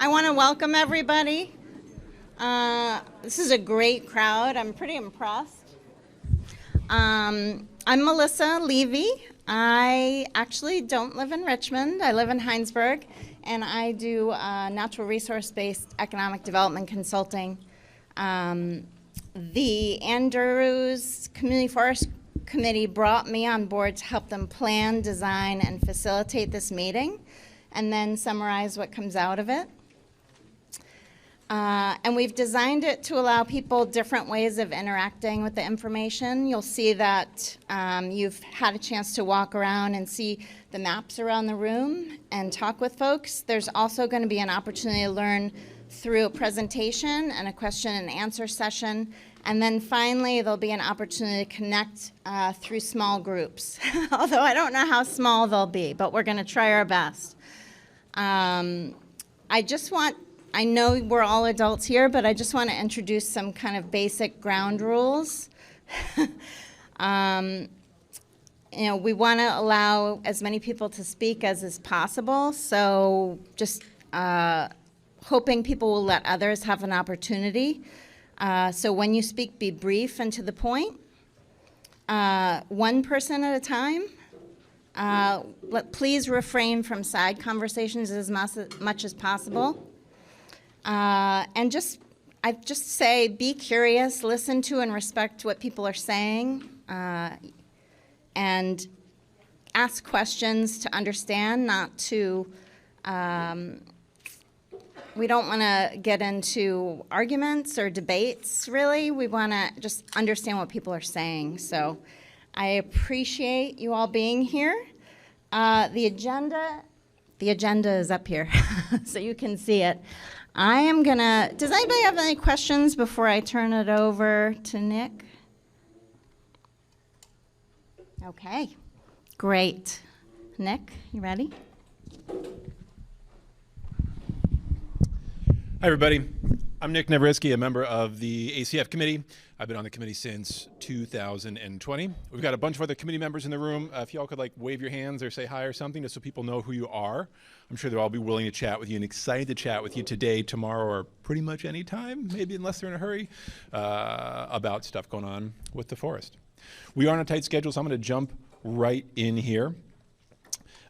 I want to welcome everybody. This is a great crowd. I'm pretty impressed. I'm Melissa Levy. I actually don't live in Richmond. I live in Heinsberg, and I do natural resource-based economic development consulting. The Andrews Community Forest Committee brought me on board to help them plan, design, and facilitate this meeting, and then summarize what comes out of it. And we've designed it to allow people different ways of interacting with the information. You'll see that you've had a chance to walk around and see the maps around the room and talk with folks. There's also going to be an opportunity to learn through a presentation and a question and answer session. And then finally, there'll be an opportunity to connect through small groups. Although I don't know how small they'll be, but we're going to try our best. I know we're all adults here, but I just want to introduce some kind of basic ground rules. We want to allow as many people to speak as is possible, so just hoping people will let others have an opportunity. So when you speak, be brief and to the point. One person at a time. Please refrain from side conversations as much as possible. And I just say, be curious, listen to and respect what people are saying, and ask questions to understand, not to, we don't want to get into arguments or debates, really. We want to just understand what people are saying. So I appreciate you all being here. The agenda is up here, so you can see it. Does anybody have any questions before I turn it over to Nick? Okay, great. Nick, you ready? Hi, everybody. I'm Nick Nevrisky, a member of the ACF committee. I've been on the committee since 2020. We've got a bunch of other committee members in the room. If y'all could wave your hands or say hi or something just so people know who you are. I'm sure they'll all be willing to chat with you and excited to chat with you today, tomorrow, or pretty much any time, maybe unless they're in a hurry, about stuff going on with the forest. We are on a tight schedule, so I'm going to jump right in here.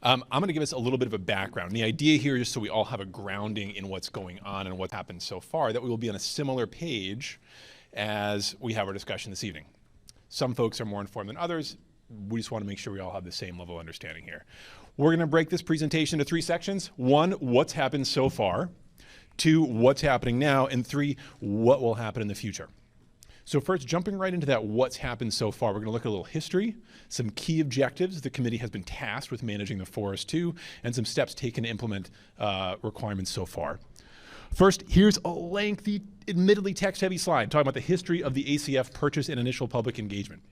I'm going to give us a little bit of a background. And the idea here is just so we all have a grounding in what's going on and what's happened so far, that we will be on a similar page as we have our discussion this evening. Some folks are more informed than others. We just want to make sure we all have the same level of understanding here. We're going to break this presentation into 3 sections. 1, what's happened so far. 2, what's happening now. And 3, what will happen in the future. So first, jumping right into that what's happened so far, we're going to look at a little history, some key objectives the committee has been tasked with managing the forest to, and some steps taken to implement requirements so far. First, here's a lengthy, admittedly text-heavy slide talking about the history of the ACF purchase and initial public engagement.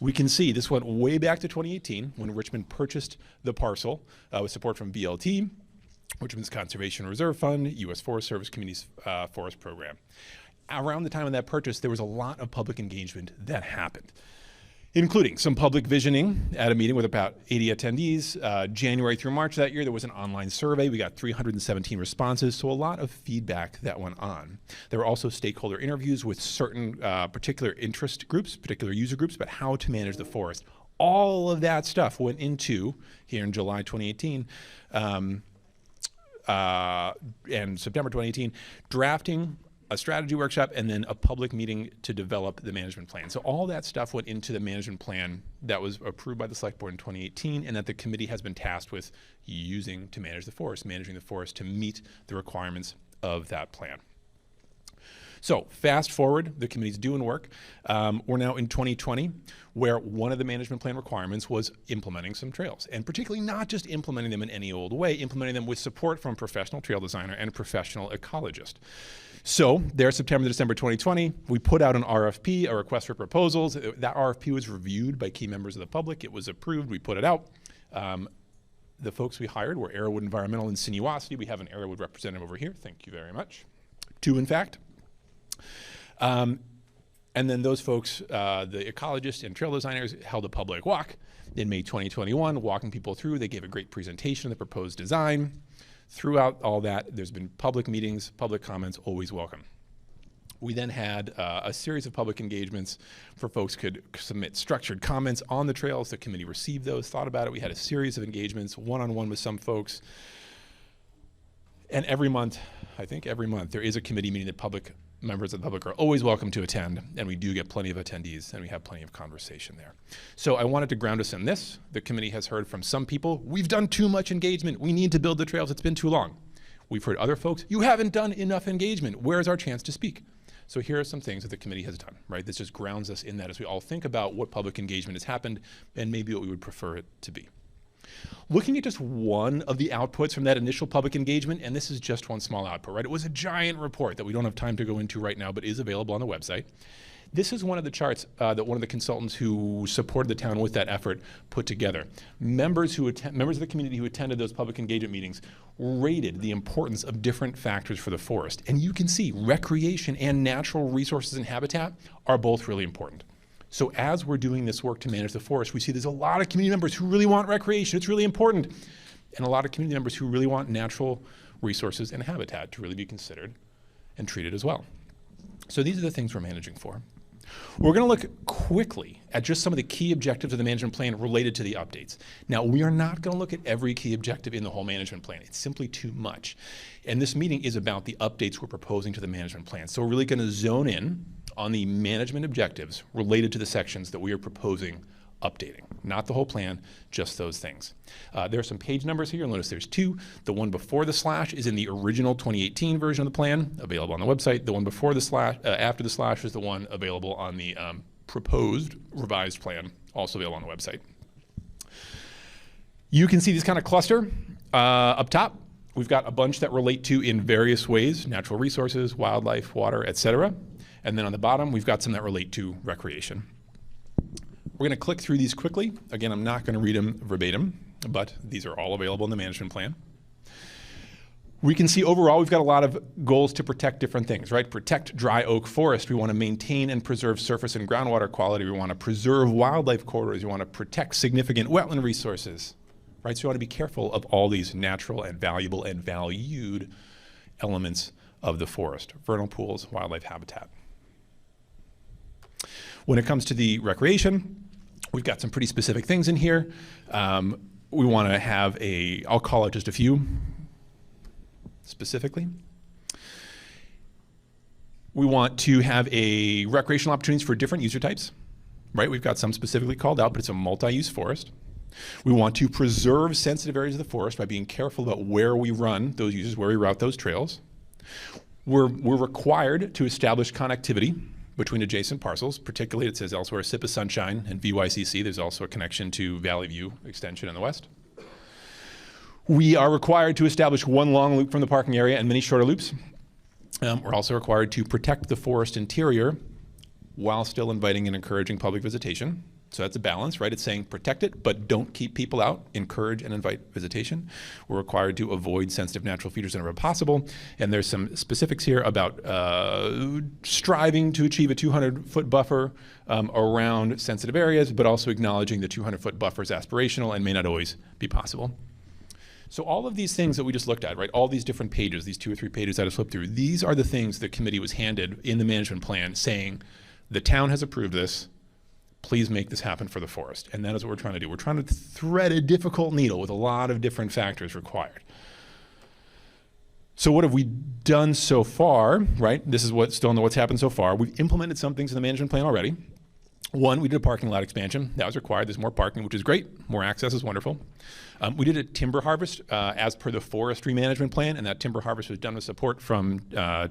We can see this went way back to 2018 when Richmond purchased the parcel with support from BLT, Richmond's Conservation Reserve Fund, U.S. Forest Service Community's Forest Program. Around the time of that purchase, there was a lot of public engagement that happened, including some public visioning at a meeting with about 80 attendees. January through March that year, there was an online survey. We got 317 responses, so a lot of feedback that went on. There were also stakeholder interviews with certain particular interest groups, particular user groups, about how to manage the forest. All of that stuff went into, here in July 2018, and September 2018, drafting a strategy workshop, and then a public meeting to develop the management plan. So all that stuff went into the management plan that was approved by the select board in 2018 and that the committee has been tasked with using to manage the forest, managing the forest to meet the requirements of that plan. So fast forward, the committee's doing work. We're now in 2020, where one of the management plan requirements was implementing some trails, and particularly not just implementing them in any old way, implementing them with support from a professional trail designer and a professional ecologist. So there, September to December 2020, we put out an RFP, a request for proposals. That RFP was reviewed by key members of the public. It was approved. We put it out. The folks we hired were Arrowwood Environmental and Sinuosity. We have an Arrowwood representative over here. Thank you very much. 2, in fact. And then those folks, the ecologists and trail designers, held a public walk in May 2021, walking people through. They gave a great presentation of the proposed design. Throughout all that, there's been public meetings, public comments, always welcome. We then had a series of public engagements for folks could submit structured comments on the trails. The committee received those, thought about it. We had a series of engagements, one-on-one with some folks. And every month, I think every month, there is a committee meeting that members of the public are always welcome to attend, and we do get plenty of attendees, and we have plenty of conversation there. So I wanted to ground us in this. The committee has heard from some people, we've done too much engagement. We need to build the trails. It's been too long. We've heard other folks, you haven't done enough engagement. Where's our chance to speak? So here are some things that the committee has done, right? This just grounds us in that as we all think about what public engagement has happened and maybe what we would prefer it to be. Looking at just one of the outputs from that initial public engagement, and this is just one small output, right? It was a giant report that we don't have time to go into right now, but is available on the website. This is one of the charts that one of the consultants who supported the town with that effort put together. Members of the community who attended those public engagement meetings rated the importance of different factors for the forest. And you can see recreation and natural resources and habitat are both really important. So as we're doing this work to manage the forest, we see there's a lot of community members who really want recreation. It's really important. And a lot of community members who really want natural resources and habitat to really be considered and treated as well. So these are the things we're managing for. We're going to look quickly at just some of the key objectives of the management plan related to the updates. Now, we are not going to look at every key objective in the whole management plan. It's simply too much. And this meeting is about the updates we're proposing to the management plan. So we're really going to zone in on the management objectives related to the sections that we are proposing updating. Not the whole plan, just those things. There are some page numbers here. You'll notice there's two. The one before the slash is in the original 2018 version of the plan, available on the website. The one before the slash, after the slash is the one available on the proposed revised plan, also available on the website. You can see these kind of cluster up top. We've got a bunch that relate to in various ways, natural resources, wildlife, water, etc. And then on the bottom, we've got some that relate to recreation. We're going to click through these quickly. Again, I'm not going to read them verbatim, but these are all available in the management plan. We can see overall we've got a lot of goals to protect different things, right? Protect dry oak forest. We want to maintain and preserve surface and groundwater quality. We want to preserve wildlife corridors. We want to protect significant wetland resources, right? So we want to be careful of all these natural and valuable and valued elements of the forest, vernal pools, wildlife habitat. When it comes to the recreation, we've got some pretty specific things in here. We want to have I'll call out just a few specifically. We want to have recreational opportunities for different user types, right? We've got some specifically called out, but it's a multi-use forest. We want to preserve sensitive areas of the forest by being careful about where we run those uses, where we route those trails. We're required to establish connectivity between adjacent parcels, particularly it says elsewhere SIPA Sunshine and VYCC. There's also a connection to Valley View Extension in the west. We are required to establish one long loop from the parking area and many shorter loops. We're also required to protect the forest interior while still inviting and encouraging public visitation. So that's a balance, right? It's saying protect it, but don't keep people out, encourage and invite visitation. We're required to avoid sensitive natural features whenever possible. And there's some specifics here about striving to achieve a 200-foot buffer around sensitive areas, but also acknowledging the 200-foot buffer is aspirational and may not always be possible. So all of these things that we just looked at, right, all these different pages, these 2 or 3 pages that I flipped through, these are the things the committee was handed in the management plan saying, the town has approved this, please make this happen for the forest. And that is what we're trying to do. We're trying to thread a difficult needle with a lot of different factors required. So what have we done so far, right? This is what's happened so far. We've implemented some things in the management plan already. One, we did a parking lot expansion. That was required. There's more parking, which is great. More access is wonderful. We did a timber harvest as per the forestry management plan, and that timber harvest was done with support from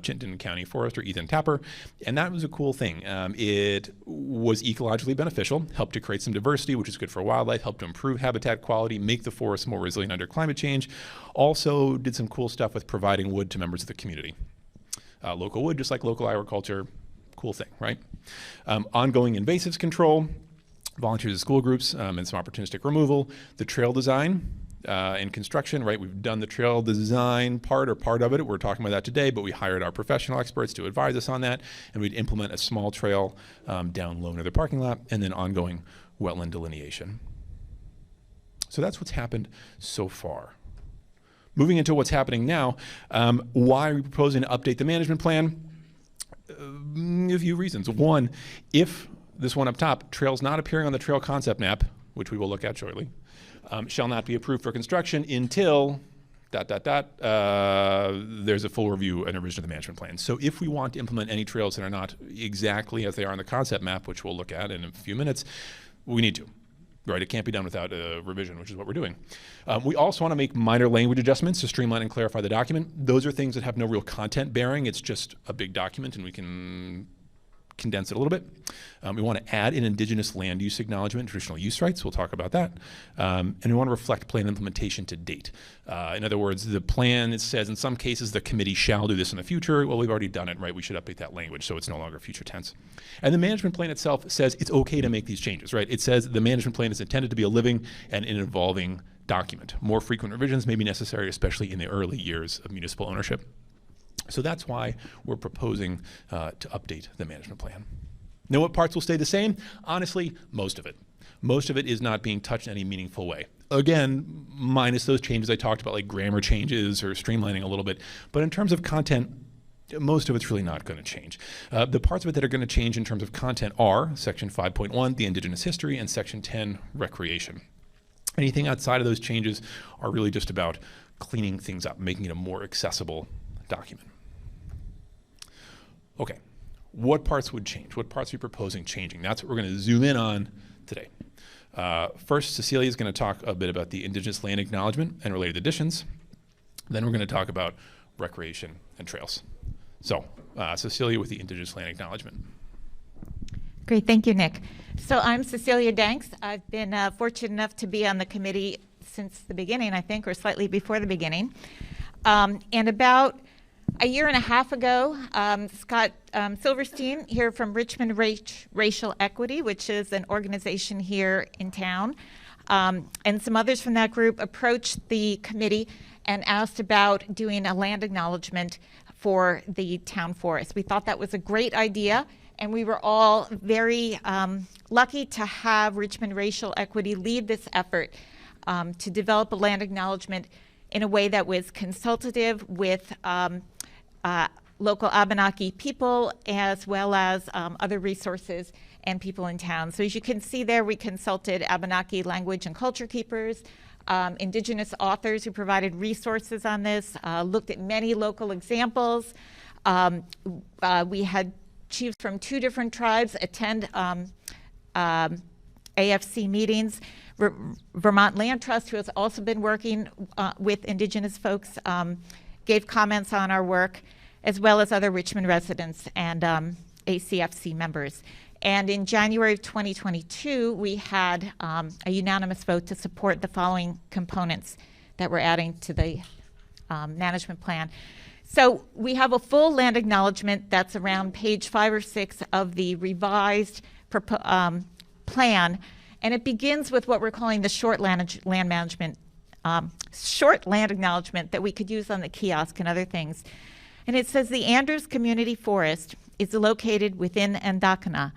Chittenden County Forester Ethan Tapper, and that was a cool thing. It was ecologically beneficial, helped to create some diversity, which is good for wildlife, helped to improve habitat quality, make the forest more resilient under climate change. Also did some cool stuff with providing wood to members of the community. Local wood, just like local agriculture, cool thing, right? Ongoing invasives control, volunteers at school groups, and some opportunistic removal. The trail design and construction, right? We've done the trail design part of it. We're talking about that today, but we hired our professional experts to advise us on that, and we'd implement a small trail down low near the parking lot, and then ongoing wetland delineation. So that's what's happened so far. Moving into what's happening now, why are we proposing to update the management plan? A few reasons. One, if this one up top, trails not appearing on the trail concept map, which we will look at shortly, shall not be approved for construction until ... there's a full review and revision of the management plan. So if we want to implement any trails that are not exactly as they are on the concept map, which we'll look at in a few minutes, we need to. Right, it can't be done without a revision, which is what we're doing. We also want to make minor language adjustments to streamline and clarify the document. Those are things that have no real content bearing. It's just a big document, and we can condense it a little bit. We want to add an indigenous land use acknowledgement, traditional use rights. We'll talk about that. And we want to reflect plan implementation to date. In other words, the plan, it says in some cases the committee shall do this in the future. Well, we've already done it, right? We should update that language so it's no longer future tense. And the management plan itself says it's okay to make these changes, right? It says the management plan is intended to be a living and an evolving document. More frequent revisions may be necessary, especially in the early years of municipal ownership. So that's why we're proposing to update the management plan. Now, what parts will stay the same? Honestly, most of it. Most of it is not being touched in any meaningful way. Again, minus those changes I talked about, like grammar changes or streamlining a little bit. But in terms of content, most of it's really not going to change. The parts of it that are going to change in terms of content are Section 5.1, the Indigenous History, and Section 10, Recreation. Anything outside of those changes are really just about cleaning things up, making it a more accessible document. Okay, what parts would change? What parts are we proposing changing? That's what we're going to zoom in on today. First, Cecilia is going to talk a bit about the Indigenous Land Acknowledgement and related additions. Then we're going to talk about recreation and trails. So, Cecilia with the Indigenous Land Acknowledgement. Great, thank you, Nick. So I'm Cecilia Danks. I've been fortunate enough to be on the committee since the beginning, I think, or slightly before the beginning. And about a year and a half ago, Scott Silverstein here from Richmond Racial Equity, which is an organization here in town, and some others from that group approached the committee and asked about doing a land acknowledgement for the town forest. We thought that was a great idea, and we were all very lucky to have Richmond Racial Equity lead this effort to develop a land acknowledgement in a way that was consultative with local Abenaki people, as well as other resources and people in town. So as you can see there, we consulted Abenaki language and culture keepers, Indigenous authors who provided resources on this, looked at many local examples. We had chiefs from 2 different tribes attend AFC meetings. Vermont Land Trust, who has also been working with Indigenous folks, gave comments on our work, as well as other Richmond residents and ACFC members. And in January of 2022, we had a unanimous vote to support the following components that we're adding to the management plan. So we have a full land acknowledgement that's around page 5 or 6 of the revised plan, and it begins with what we're calling the short land management, short land acknowledgement that we could use on the kiosk and other things. And it says the Andrews Community Forest is located within Endakana,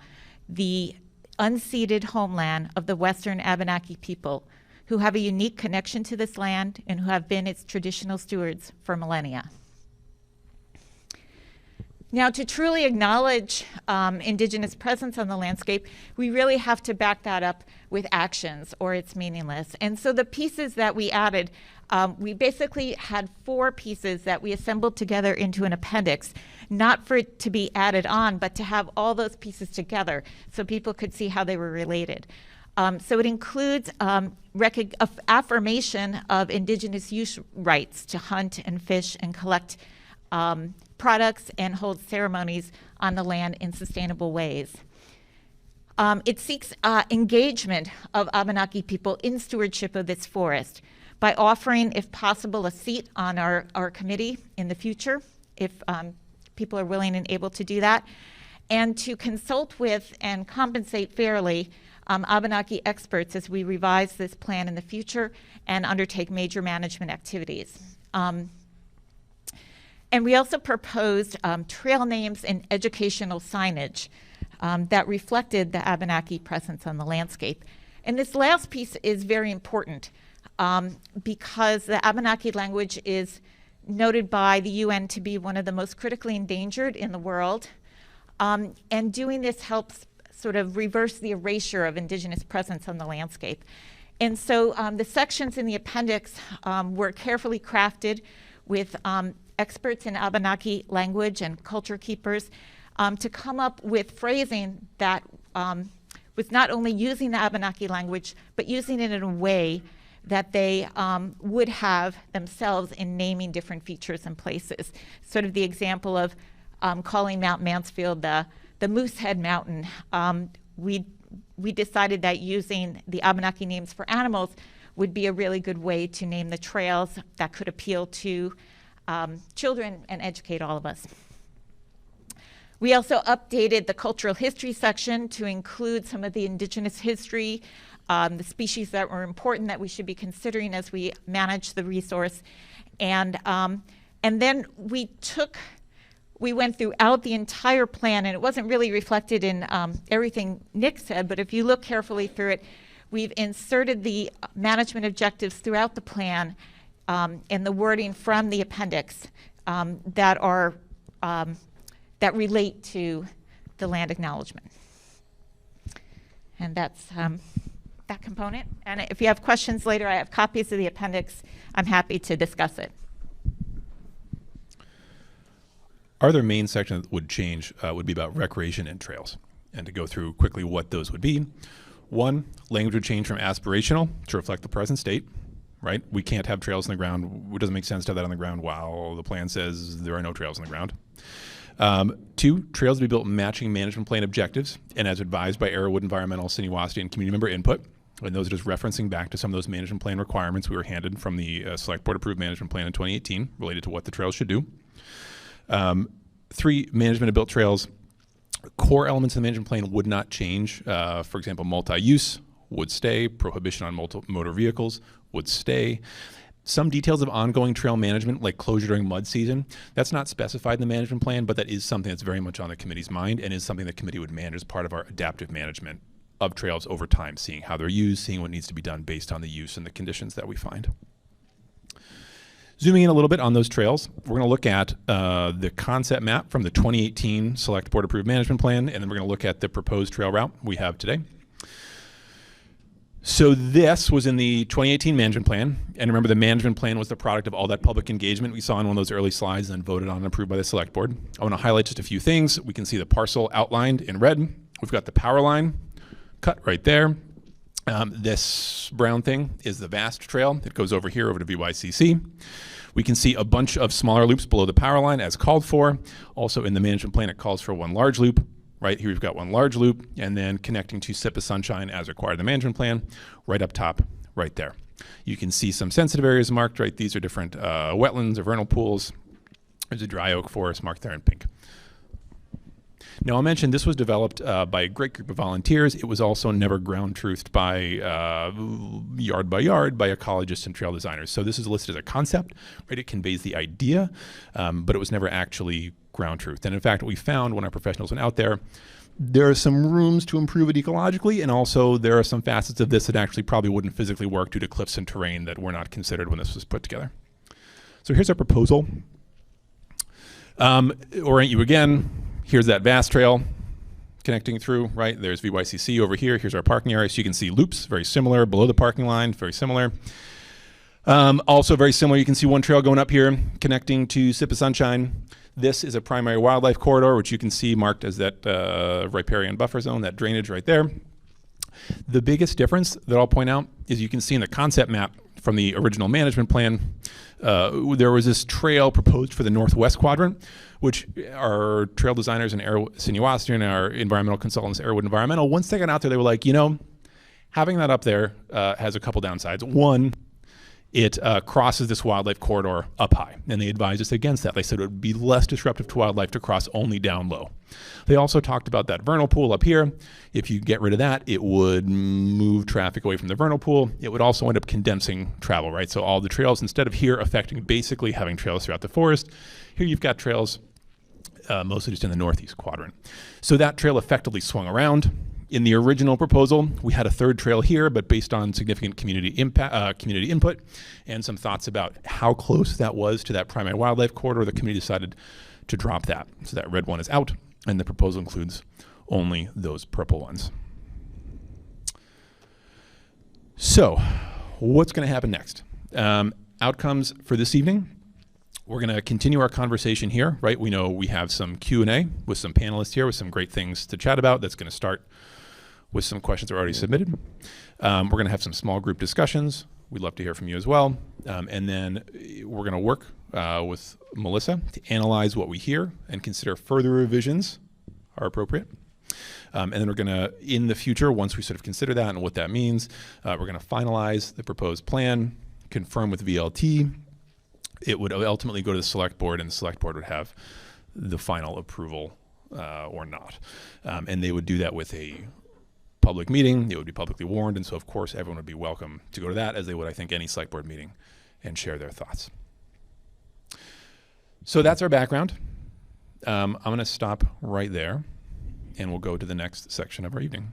the unceded homeland of the Western Abenaki people, who have a unique connection to this land and who have been its traditional stewards for millennia. Now, to truly acknowledge Indigenous presence on the landscape, we really have to back that up with actions, or it's meaningless. And so the pieces that we added, we basically had 4 pieces that we assembled together into an appendix, not for it to be added on, but to have all those pieces together so people could see how they were related. So it includes affirmation of Indigenous use rights to hunt and fish and collect products and hold ceremonies on the land in sustainable ways. It seeks engagement of Abenaki people in stewardship of this forest by offering, if possible, a seat on our committee in the future, if people are willing and able to do that, and to consult with and compensate fairly Abenaki experts as we revise this plan in the future and undertake major management activities. And we also proposed trail names and educational signage that reflected the Abenaki presence on the landscape. And this last piece is very important. because the Abenaki language is noted by the UN to be one of the most critically endangered in the world. And doing this helps sort of reverse the erasure of indigenous presence on the landscape. And so the sections in the appendix were carefully crafted with experts in Abenaki language and culture keepers to come up with phrasing that was not only using the Abenaki language, but using it in a way that they would have themselves in naming different features and places. Sort of the example of calling Mount Mansfield the Moosehead Mountain. We decided that using the Abenaki names for animals would be a really good way to name the trails that could appeal to children and educate all of us. We also updated the cultural history section to include some of the indigenous history, the species that were important that we should be considering as we manage the resource. And then we went throughout the entire plan, and it wasn't really reflected in everything Nick said, but if you look carefully through it, we've inserted the management objectives throughout the plan and the wording from the appendix that relate to the land acknowledgement. And that's that component. And if you have questions later, I have copies of the appendix. I'm happy to discuss it. Our other main section that would change would be about recreation and trails. And to go through quickly what those would be. One, language would change from aspirational to reflect the present state, right? We can't have trails in the ground. It doesn't make sense to have that on the ground while the plan says there are no trails in the ground. Two, trails to be built matching management plan objectives and as advised by Arrowwood Environmental, Sinuosity, and community member input. And those are just referencing back to some of those management plan requirements we were handed from the Select Board approved management plan in 2018 related to what the trails should do. Three, management of built trails. Core elements of the management plan would not change. For example, multi-use would stay. Prohibition on motor vehicles would stay. Some details of ongoing trail management, like closure during mud season, that's not specified in the management plan, but that is something that's very much on the committee's mind and is something the committee would manage as part of our adaptive management of trails over time, seeing how they're used, seeing what needs to be done based on the use and the conditions that we find. Zooming in a little bit on those trails, we're going to look at the concept map from the 2018 Select Board Approved Management Plan, and then we're going to look at the proposed trail route we have today. So this was in the 2018 management plan, and remember the management plan was the product of all that public engagement we saw in one of those early slides and then voted on and approved by the Select Board. I want to highlight just a few things. We can see the parcel outlined in red. We've got the power line cut right there. This brown thing is the vast trail that goes over here over to VYCC. We can see a bunch of smaller loops below the power line as called for. Also in the management plan, it calls for one large loop. Right here we've got one large loop and then connecting to SIPA Sunshine as required in the management plan, right up top, right there. You can see some sensitive areas marked, right? These are different wetlands or vernal pools. There's a dry oak forest marked there in pink. Now I'll mention this was developed by a great group of volunteers. It was also never ground truthed by yard by ecologists and trail designers. So this is listed as a concept, right? It conveys the idea, but it was never actually ground truth. And in fact, what we found when our professionals went out there are some rooms to improve it ecologically, and also there are some facets of this that actually probably wouldn't physically work due to cliffs and terrain that were not considered when this was put together. So here's our proposal. Orient you again. Here's that vast trail connecting through, right? There's VYCC over here. Here's our parking area. So you can see loops, very similar, below the parking line, very similar. Also very similar, you can see one trail going up here, connecting to SIPA Sunshine. This is a primary wildlife corridor, which you can see marked as that riparian buffer zone, that drainage right there. The biggest difference that I'll point out is you can see in the concept map from the original management plan, there was this trail proposed for the northwest quadrant, which our trail designers and Sinuosity and our environmental consultants, Arrowwood Environmental, once they got out there, they were like, you know, having that up there has a couple downsides. One, it crosses this wildlife corridor up high, and they advised us against that. They said it would be less disruptive to wildlife to cross only down low. They also talked about that vernal pool up here. If you get rid of that, it would move traffic away from the vernal pool. It would also end up condensing travel, right? So all the trails, instead of here affecting basically having trails throughout the forest, here you've got trails mostly just in the northeast quadrant. So that trail effectively swung around In the original proposal, we had a third trail here, but based on significant community input and some thoughts about how close that was to that primary wildlife corridor, the committee decided to drop that. So that red one is out, and the proposal includes only those purple ones. So, what's going to happen next? Outcomes for this evening. We're going to continue our conversation here, right? We know we have some Q&A with some panelists here with some great things to chat about. That's going to start with some questions that are already submitted. We're going to have some small group discussions. We'd love to hear from you as well. And then we're going to work with Melissa to analyze what we hear and consider further revisions are appropriate. And then we're going to, in the future, once we sort of consider that and what that means, we're going to finalize the proposed plan, confirm with VLT. It would ultimately go to the select board, and the select board would have the final approval or not. And they would do that with a public meeting. It would be publicly warned, and so of course everyone would be welcome to go to that, as they would, I think, any select board meeting, and share their thoughts. So that's our background. I'm going to stop right there, and we'll go to the next section of our evening.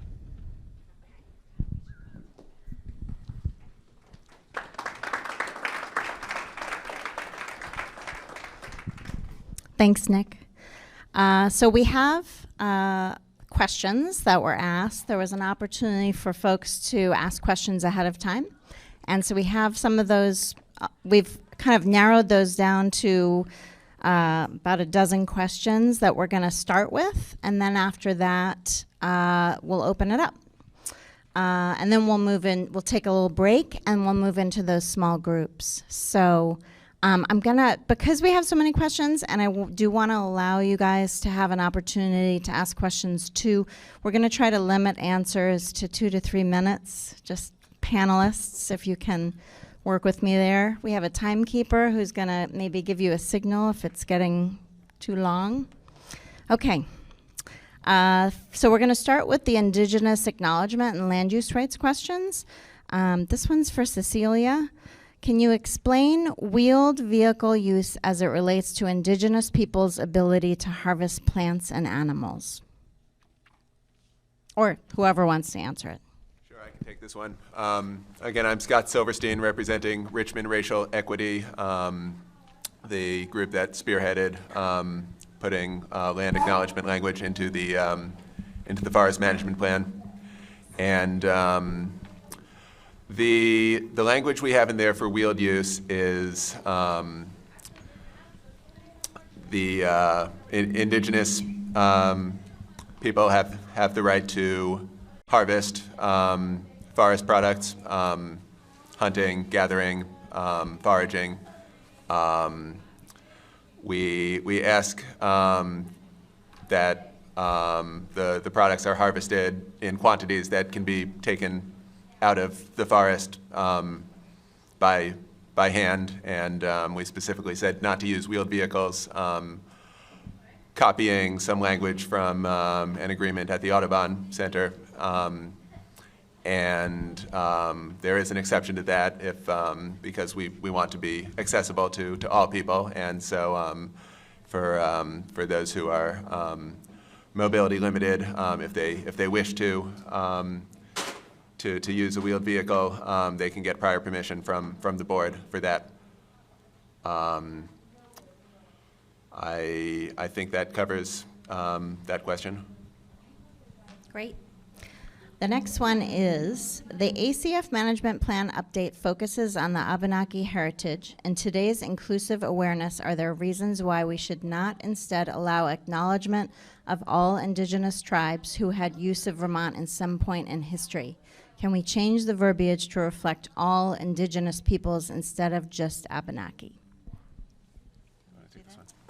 Thanks, Nick. So we have questions that were asked. There was an opportunity for folks to ask questions ahead of time. And so we have some of those, we've kind of narrowed those down to about a dozen questions that we're going to start with. And then after that, we'll open it up. And then we'll move in, we'll take a little break, and we'll move into those small groups. So I'm gonna, because we have so many questions, and I do want to allow you guys to have an opportunity to ask questions too, we're gonna try to limit answers to 2 to 3 minutes. Just panelists, if you can work with me there. We have a timekeeper who's gonna maybe give you a signal if it's getting too long. Okay. So we're gonna start with the Indigenous acknowledgement and land use rights questions. This one's for Cecilia. Can you explain wheeled vehicle use as it relates to Indigenous people's ability to harvest plants and animals? Or whoever wants to answer it. Sure, I can take this one. Again, I'm Scott Silverstein, representing Richmond Racial Equity, the group that spearheaded putting land acknowledgement language into the forest management plan. And the language we have in there for wheeled use is the Indigenous people have the right to harvest forest products, hunting, gathering, foraging. We ask that the products are harvested in quantities that can be taken out of the forest by hand, and we specifically said not to use wheeled vehicles, copying some language from an agreement at the Audubon Center. And there is an exception to that if because we want to be accessible to all people, and so for those who are mobility limited, if they wish to use a wheeled vehicle, they can get prior permission from the board for that. I think that covers that question. Great. The next one is, the ACF management plan update focuses on the Abenaki heritage. In today's inclusive awareness, are there reasons why we should not instead allow acknowledgement of all Indigenous tribes who had use of Vermont in some point in history? Can we change the verbiage to reflect all Indigenous peoples instead of just Abenaki?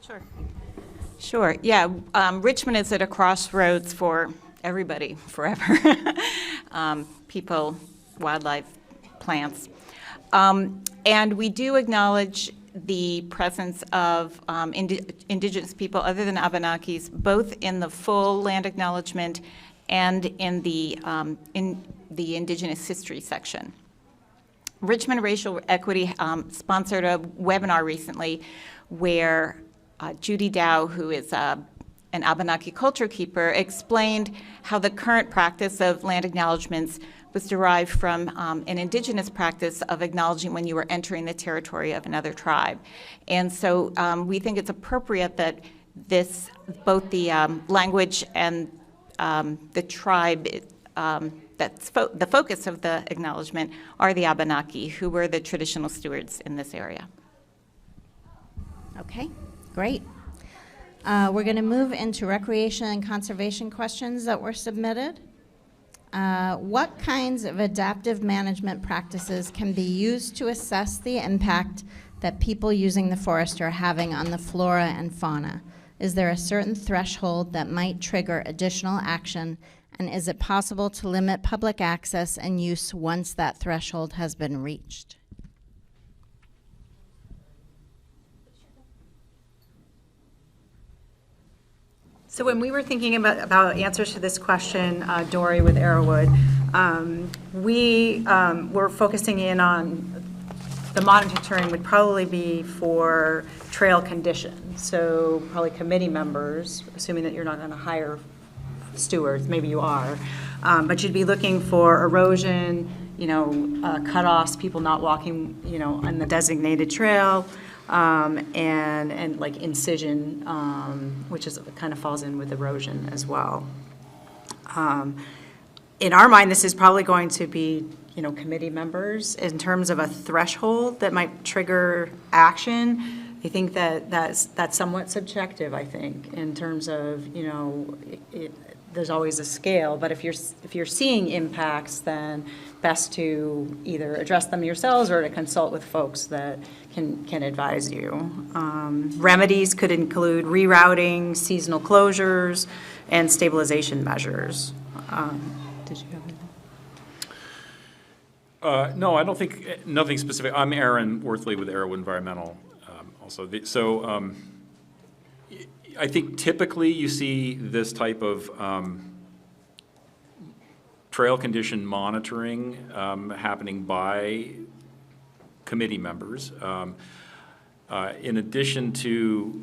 Sure. Sure, yeah. Richmond is at a crossroads for everybody, forever. People, wildlife, plants. And we do acknowledge the presence of Indigenous people other than Abenakis, both in the full land acknowledgement and in the Indigenous history section. Richmond Racial Equity sponsored a webinar recently where Judy Dow, who is an Abenaki culture keeper, explained how the current practice of land acknowledgements was derived from an indigenous practice of acknowledging when you were entering the territory of another tribe. And so we think it's appropriate that both the language and the tribe, the focus of the acknowledgement are the Abenaki, who were the traditional stewards in this area. Okay, great. We're going to move into recreation and conservation questions that were submitted. What kinds of adaptive management practices can be used to assess the impact that people using the forest are having on the flora and fauna? Is there a certain threshold that might trigger additional action, and is it possible to limit public access and use once that threshold has been reached? So when we were thinking about answers to this question, Dory with Arrowwood, we were focusing in on the monitoring would probably be for trail conditions. So probably committee members, assuming that you're not going to hire stewards, maybe you are, but you'd be looking for erosion, cutoffs, people not walking, on the designated trail, and like incision, which kind of falls in with erosion as well. In our mind, this is probably going to be, committee members. In terms of a threshold that might trigger action, I think that's somewhat subjective, I think, in terms of, there's always a scale, but if you're seeing impacts, then best to either address them yourselves or to consult with folks that can advise you. Remedies could include rerouting, seasonal closures, and stabilization measures. Did you have anything? No, I don't think, nothing specific. I'm Aaron Worthley with Arrowwood Environmental also. I think typically you see this type of trail condition monitoring happening by committee members. In addition to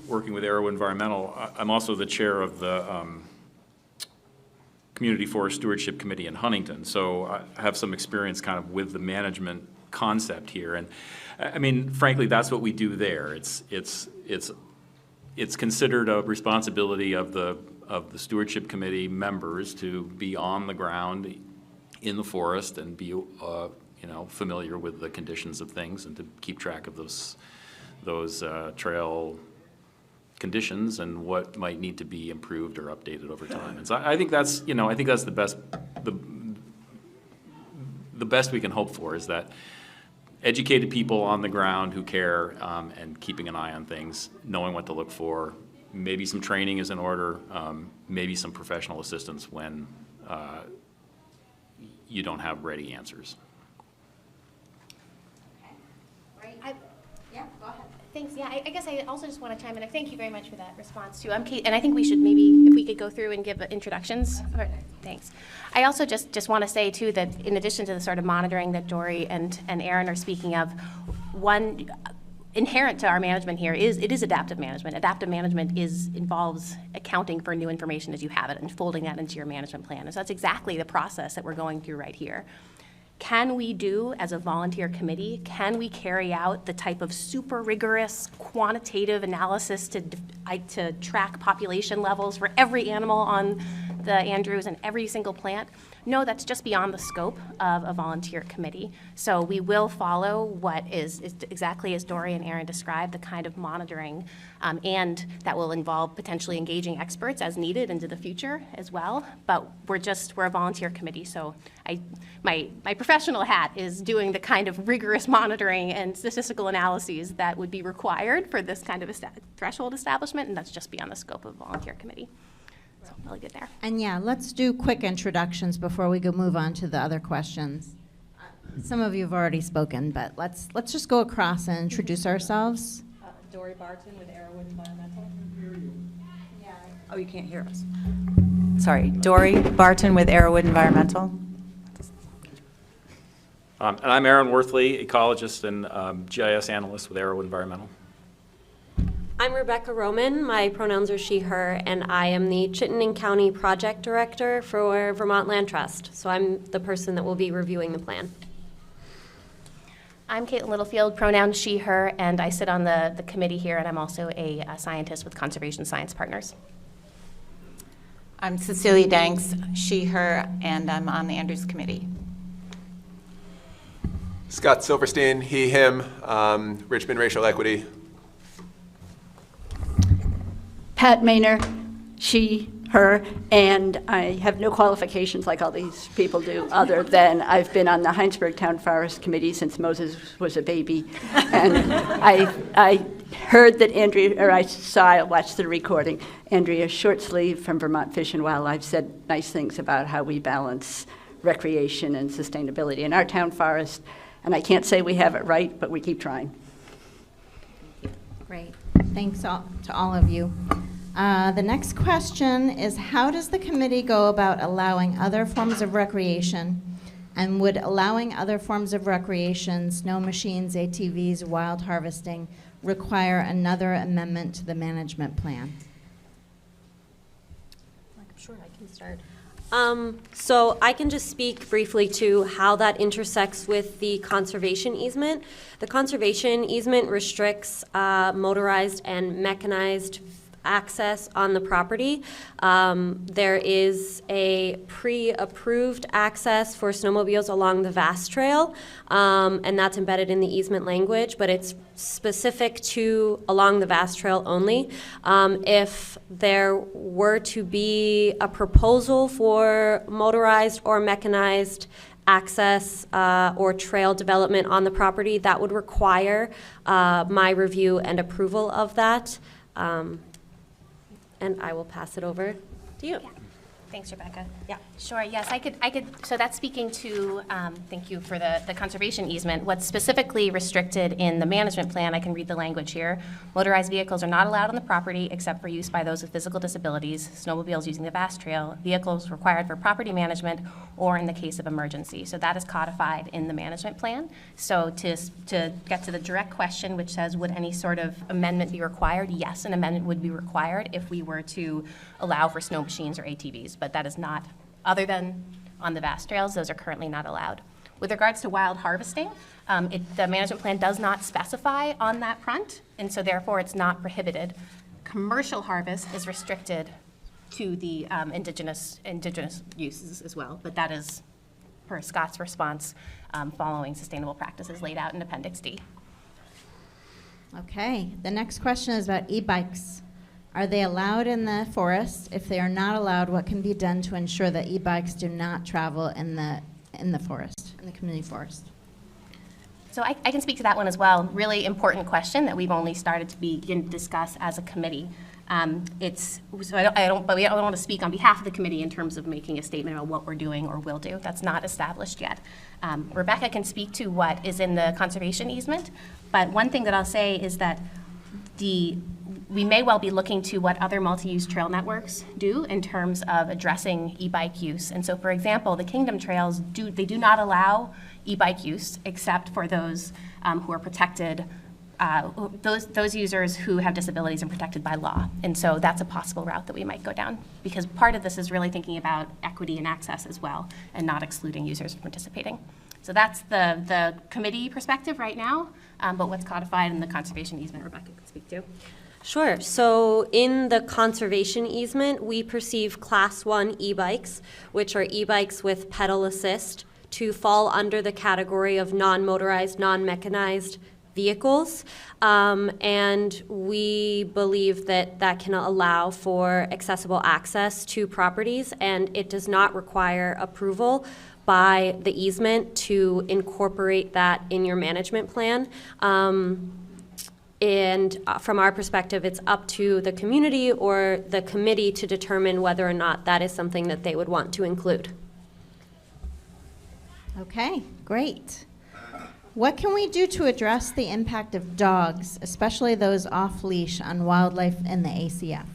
working with Arrowwood Environmental, I'm also the chair of the Community Forest Stewardship Committee in Huntington, so I have some experience kind of with the management concept here. And I mean, frankly, that's what we do there. It's considered a responsibility of the stewardship committee members to be on the ground in the forest and be familiar with the conditions of things and to keep track of those trail conditions and what might need to be improved or updated over time. And so I think that's the best we can hope for, is that educated people on the ground who care and keeping an eye on things, knowing what to look for. Maybe some training is in order, maybe some professional assistance when you don't have ready answers. Yeah, go ahead. Thanks. Yeah, I guess I also just want to chime in. Thank you very much for that response too. I'm Kate, and I think we should maybe, if we could go through and give introductions. Thanks. I also just want to say too that in addition to the sort of monitoring that Dory and Aaron are speaking of, one inherent to our management here is adaptive management. Adaptive management involves accounting for new information as you have it and folding that into your management plan. And so that's exactly the process that we're going through right here. Can we do, as a volunteer committee, can we carry out the type of super rigorous quantitative analysis to track population levels for every animal on the Andrews and every single plant? No, that's just beyond the scope of a volunteer committee. So we will follow what is exactly as Dory and Aaron described, the kind of monitoring, and that will involve potentially engaging experts as needed into the future as well. But we're a volunteer committee, so my professional hat is doing the kind of rigorous monitoring and statistical analyses that would be required for this kind of threshold establishment, and that's just beyond the scope of a volunteer committee. So really good there. And yeah, let's do quick introductions before we move on to the other questions. Some of you have already spoken, but let's just go across and introduce ourselves. Dory Barton with Arrowwood Environmental. Yeah. Oh, you can't hear us. Sorry, Dory Barton with Arrowwood Environmental. And I'm Aaron Worthley, ecologist and GIS analyst with Arrowwood Environmental. I'm Rebecca Roman. My pronouns are she, her, and I am the Chittenden County Project Director for Vermont Land Trust. So I'm the person that will be reviewing the plan. I'm Caitlin Littlefield, pronouns she, her, and I sit on the committee here, and I'm also a scientist with Conservation Science Partners. I'm Cecilia Danks, she, her, and I'm on the Andrews Committee. Scott Silverstein, he, him, Richmond Racial Equity. Pat Maynor, she, her, and I have no qualifications like all these people do, other than I've been on the Heinsberg Town Forest Committee since Moses was a baby. And I heard that I watched the recording. Andrea Shortsleeve from Vermont Fish and Wildlife said nice things about how we balance recreation and sustainability in our town forest. And I can't say we have it right, but we keep trying. Great. Thanks to all of you. The next question is, how does the committee go about allowing other forms of recreation? And would allowing other forms of recreation, snow machines, ATVs, wild harvesting, require another amendment to the management plan? I'm sure I can start. So I can just speak briefly to how that intersects with the conservation easement. The conservation easement restricts motorized and mechanized access on the property. There is a pre-approved access for snowmobiles along the Vast Trail, and that's embedded in the easement language, but it's specific to along the Vast Trail only. If there were to be a proposal for motorized or mechanized access or trail development on the property, that would require my review and approval of that. And I will pass it over to you. Yeah. Thanks, Rebecca. Yeah. Sure, yes, I could, so that's speaking to, thank you for the conservation easement. What's specifically restricted in the management plan, I can read the language here. Motorized vehicles are not allowed on the property except for use by those with physical disabilities, snowmobiles using the Vast Trail, vehicles required for property management, or in the case of emergency. So that is codified in the management plan. So to get to the direct question, which says, would any sort of amendment be required? Yes, an amendment would be required if we were to allow for snow machines or ATVs, but that is not, other than on the Vast Trails, those are currently not allowed. With regards to wild harvesting, the management plan does not specify on that front, and so therefore it's not prohibited. Commercial harvest is restricted to the indigenous uses as well, but that is per Scott's response following sustainable practices laid out in Appendix D. Okay, the next question is about e-bikes. Are they allowed in the forest? If they are not allowed, what can be done to ensure that e-bikes do not travel in the forest, in the community forest? So I can speak to that one as well. Really important question that we've only started to begin to discuss as a committee. I don't want to speak on behalf of the committee in terms of making a statement about what we're doing or will do. That's not established yet. Rebecca can speak to what is in the conservation easement, but one thing that I'll say is that we may well be looking to what other multi-use trail networks do in terms of addressing e-bike use. And so, for example, the Kingdom Trails, they do not allow e-bike use except for those who are protected, those users who have disabilities and protected by law. And so that's a possible route that we might go down, because part of this is really thinking about equity and access as well, and not excluding users from participating. So that's the committee perspective right now, but what's codified in the conservation easement, Rebecca can speak to. Sure. So in the conservation easement, we perceive Class 1 e-bikes, which are e-bikes with pedal assist, to fall under the category of non-motorized, non-mechanized vehicles. And we believe that that can allow for accessible access to properties, and it does not require approval by the easement to incorporate that in your management plan. And from our perspective, it's up to the community or the committee to determine whether or not that is something that they would want to include. Okay, great. What can we do to address the impact of dogs, especially those off-leash, on wildlife in the ACF?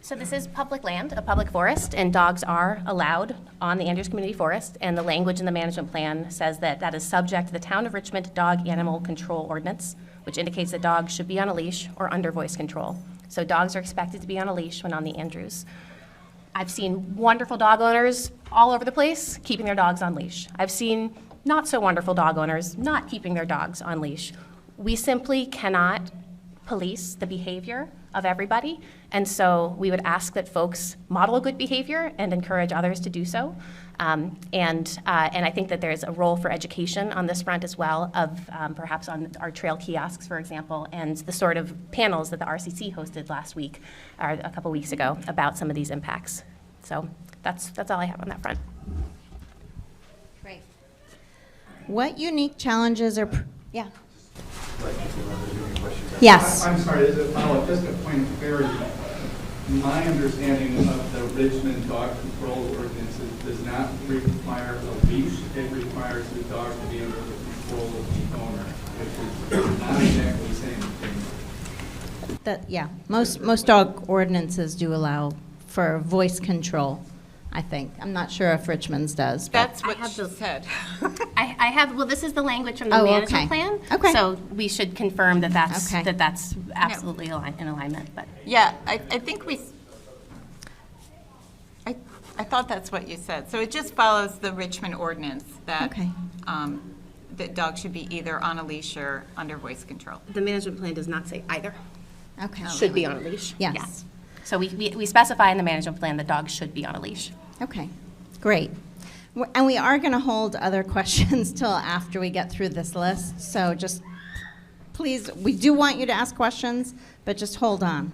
So this is public land, a public forest, and dogs are allowed on the Andrews Community Forest, and the language in the management plan says that that is subject to the Town of Richmond Dog Animal Control Ordinance, which indicates that dogs should be on a leash or under voice control. So dogs are expected to be on a leash when on the Andrews. I've seen wonderful dog owners all over the place keeping their dogs on leash. I've seen not so wonderful dog owners not keeping their dogs on leash. We simply cannot police the behavior of everybody, and so we would ask that folks model a good behavior and encourage others to do so. And I think that there's a role for education on this front as well, of perhaps on our trail kiosks, for example, and the sort of panels that the RCC hosted last week, or a couple weeks ago, about some of these impacts. So that's all I have on that front. Great. What unique challenges are, yeah. Yes. I'm sorry, as a follow-up, just a point of clarity. My understanding of the Richmond dog control ordinances does not require a leash. It requires the dog to be under the control of the owner, which is not exactly the same thing. Yeah, most dog ordinances do allow for voice control, I think. I'm not sure if Richmond's does. But That's what she said. I have, well, this is the language from the Oh, management okay. plan. Okay. So we should confirm that that's, Okay. absolutely in alignment, but. Yeah, I think I thought that's what you said. So it just follows the Richmond ordinance that, Okay. that dogs should be either on a leash or under voice control. The management plan does not say either. Okay. Should be on a leash. Yes. Yeah. So we specify in the management plan that dogs should be on a leash. Okay, great. And we are going to hold other questions till after we get through this list. So just please, we do want you to ask questions, but just hold on.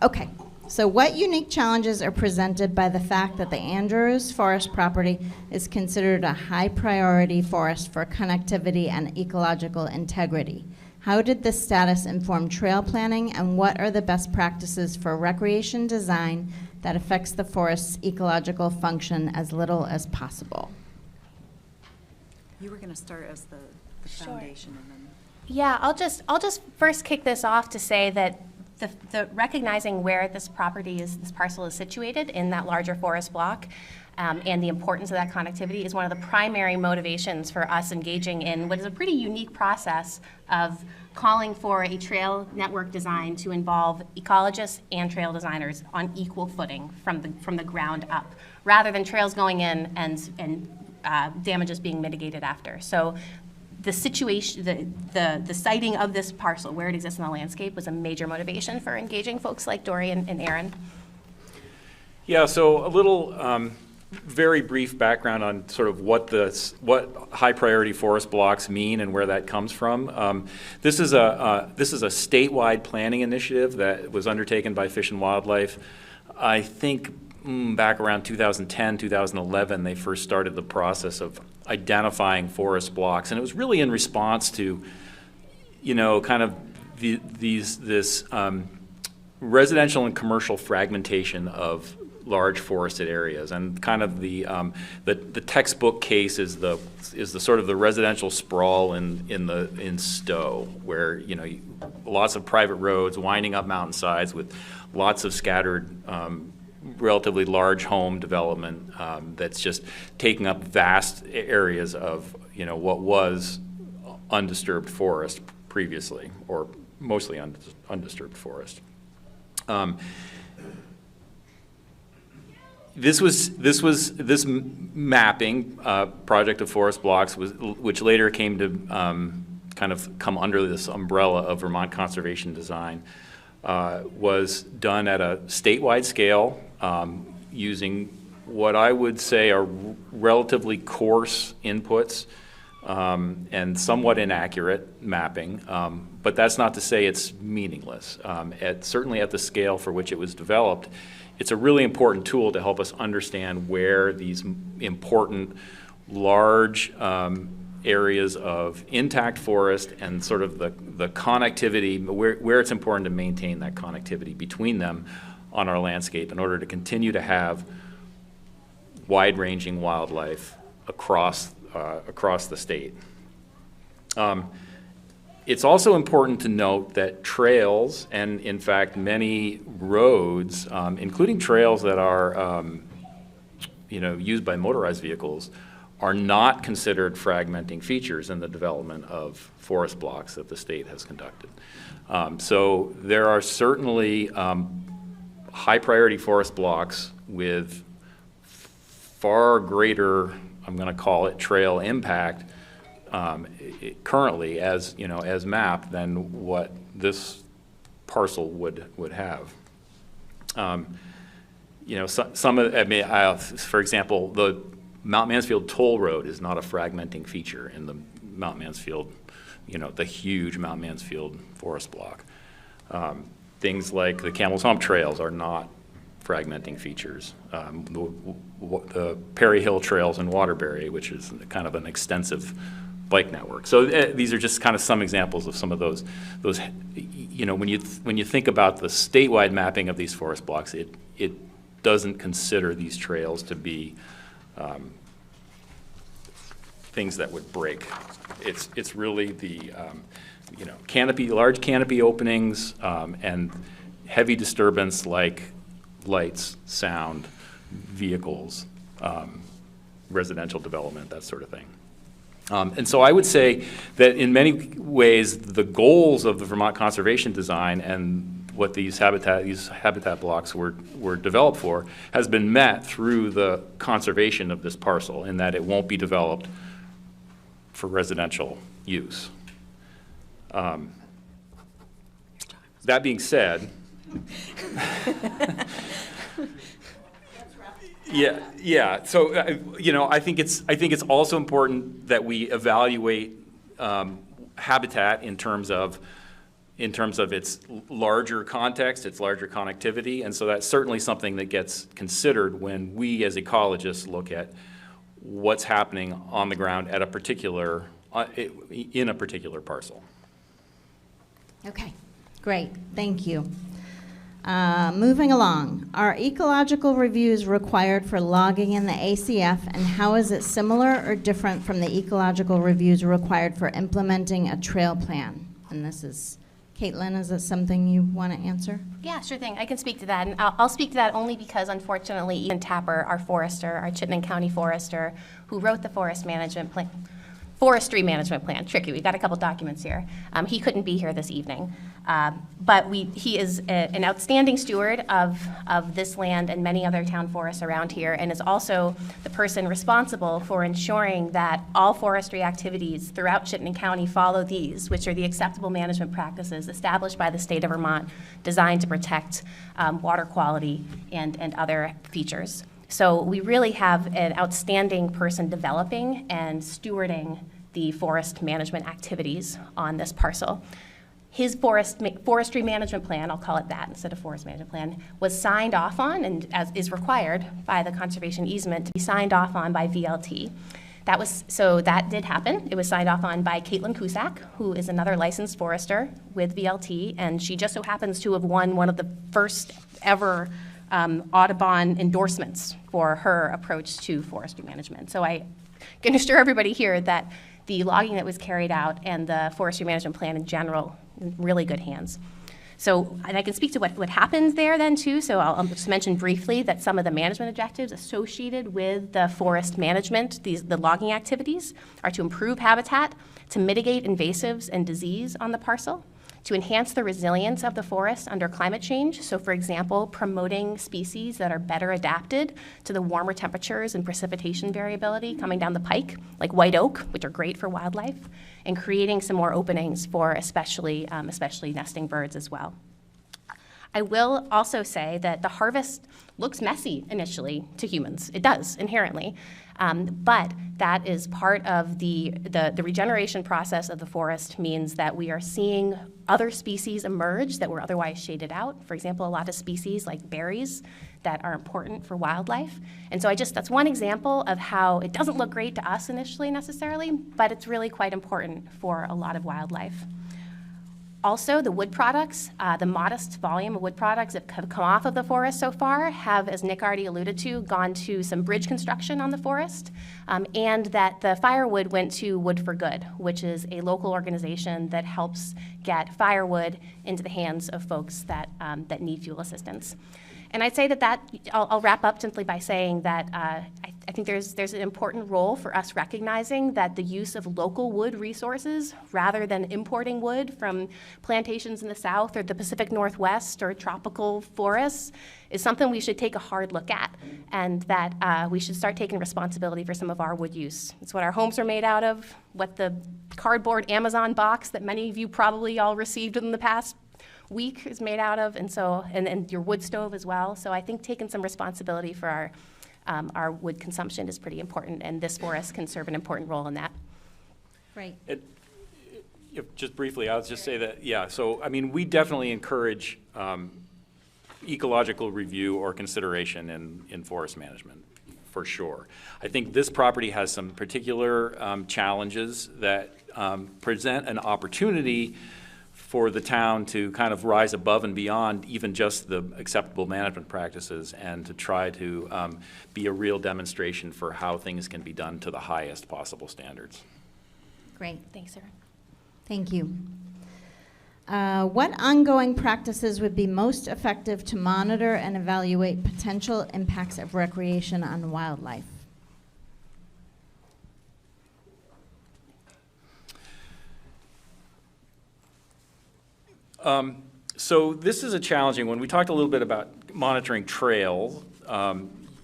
Okay. So what unique challenges are presented by the fact that the Andrews Forest property is considered a high priority forest for connectivity and ecological integrity? How did this status inform trail planning, and what are the best practices for recreation design that affects the forest's ecological function as little as possible? You were going to start as the foundation and then. Yeah, I'll just first kick this off to say that the recognizing where this parcel is situated in that larger forest block, and the importance of that connectivity is one of the primary motivations for us engaging in what is a pretty unique process of calling for a trail network design to involve ecologists and trail designers on equal footing from the ground up, rather than trails going in and damages being mitigated after. So the situation, the siting of this parcel, where it exists in the landscape, was a major motivation for engaging folks like Dory and Aaron. Yeah, so a little very brief background on sort of what high priority forest blocks mean and where that comes from. This is a statewide planning initiative that was undertaken by Fish and Wildlife. I think back around 2010, 2011, they first started the process of identifying forest blocks, and it was really in response to, kind of this residential and commercial fragmentation of large forested areas, and kind of the textbook case is the sort of the residential sprawl in Stowe, where lots of private roads winding up mountainsides with lots of scattered relatively large home development that's just taking up vast areas of what was undisturbed forest previously, or mostly undisturbed forest. This mapping project of forest blocks which later came to kind of come under this umbrella of Vermont Conservation Design, was done at a statewide scale using what I would say are relatively coarse inputs and somewhat inaccurate mapping, but that's not to say it's meaningless. Certainly at the scale for which it was developed, it's a really important tool to help us understand where these important, large areas of intact forest and sort of the connectivity, where it's important to maintain that connectivity between them on our landscape in order to continue to have wide-ranging wildlife across the state. It's also important to note that trails, and in fact many roads, including trails that are used by motorized vehicles, are not considered fragmenting features in the development of forest blocks that the state has conducted. So there are certainly high priority forest blocks with far greater, I'm going to call it, trail impact currently as mapped than what this parcel would have. Some of, for example, the Mount Mansfield Toll Road is not a fragmenting feature in the Mount Mansfield, the huge Mount Mansfield forest block. Things like the Camel's Hump trails are not fragmenting features. The Perry Hill trails in Waterbury, which is kind of an extensive bike network. So these are just kind of some examples of some of those. When you think about the statewide mapping of these forest blocks, it doesn't consider these trails to be things that would break. It's really the large canopy openings and heavy disturbance like lights, sound, vehicles, residential development, that sort of thing. And so I would say that in many ways, the goals of the Vermont conservation design and what these habitat blocks were developed for has been met through the conservation of this parcel, in that it won't be developed for residential use. That being said, yeah. So I think it's also important that we evaluate habitat in terms of its larger context, its larger connectivity, and so that's certainly something that gets considered when we as ecologists look at what's happening on the ground at a particular in a particular parcel. Okay, great, thank you. Moving along, are ecological reviews required for logging in the ACF, and how is it similar or different from the ecological reviews required for implementing a trail plan? And this is, Caitlin, is this something you want to answer? Yeah, sure thing. I can speak to that. And I'll speak to that only because, unfortunately, Ian Tapper, our forester, our Chittenden County forester, who wrote the forestry management plan, tricky, we've got a couple documents here. He couldn't be here this evening. But he is an outstanding steward of this land and many other town forests around here, and is also the person responsible for ensuring that all forestry activities throughout Chittenden County follow these, which are the acceptable management practices established by the state of Vermont, designed to protect water quality and other features. So we really have an outstanding person developing and stewarding the forest management activities on this parcel. His forestry management plan, I'll call it that instead of forest management plan, was signed off on, and as is required by the conservation easement, to be signed off on by VLT. So that did happen. It was signed off on by Caitlin Cusack, who is another licensed forester with VLT, and she just so happens to have won one of the first ever Audubon endorsements for her approach to forestry management. So I can assure everybody here that the logging that was carried out and the forestry management plan in general, in really good hands. So, and I can speak to what happened there then too, so I'll just mention briefly that some of the management objectives associated with the forest management, the logging activities, are to improve habitat, to mitigate invasives and disease on the parcel, to enhance the resilience of the forest under climate change. So for example, promoting species that are better adapted to the warmer temperatures and precipitation variability coming down the pike, like white oak, which are great for wildlife, and creating some more openings for especially nesting birds as well. I will also say that the harvest looks messy initially to humans. It does, inherently. But that is part of the regeneration process of the forest, means that we are seeing other species emerge that were otherwise shaded out. For example, a lot of species like berries that are important for wildlife. And so that's one example of how it doesn't look great to us initially necessarily, but it's really quite important for a lot of wildlife. Also, the wood products, the modest volume of wood products that have come off of the forest so far have, as Nick already alluded to, gone to some bridge construction on the forest, and that the firewood went to Wood for Good, which is a local organization that helps get firewood into the hands of folks that, that need fuel assistance. And I'd say that I'll wrap up simply by saying that I think there's an important role for us recognizing that the use of local wood resources rather than importing wood from plantations in the South or the Pacific Northwest or tropical forests is something we should take a hard look at, and that we should start taking responsibility for some of our wood use. It's what our homes are made out of, what the cardboard Amazon box that many of you probably all received within the past week is made out of, and so and your wood stove as well. So I think taking some responsibility for our wood consumption is pretty important, and this forest can serve an important role in that. Great. Just briefly, I'll just say that, yeah, so, I mean, we definitely encourage ecological review or consideration in forest management, for sure. I think this property has some particular challenges that present an opportunity for the town to kind of rise above and beyond even just the acceptable management practices, and to try to be a real demonstration for how things can be done to the highest possible standards. Great. Thanks, Sarah. Thank you. What ongoing practices would be most effective to monitor and evaluate potential impacts of recreation on wildlife? So this is a challenging one. We talked a little bit about monitoring trail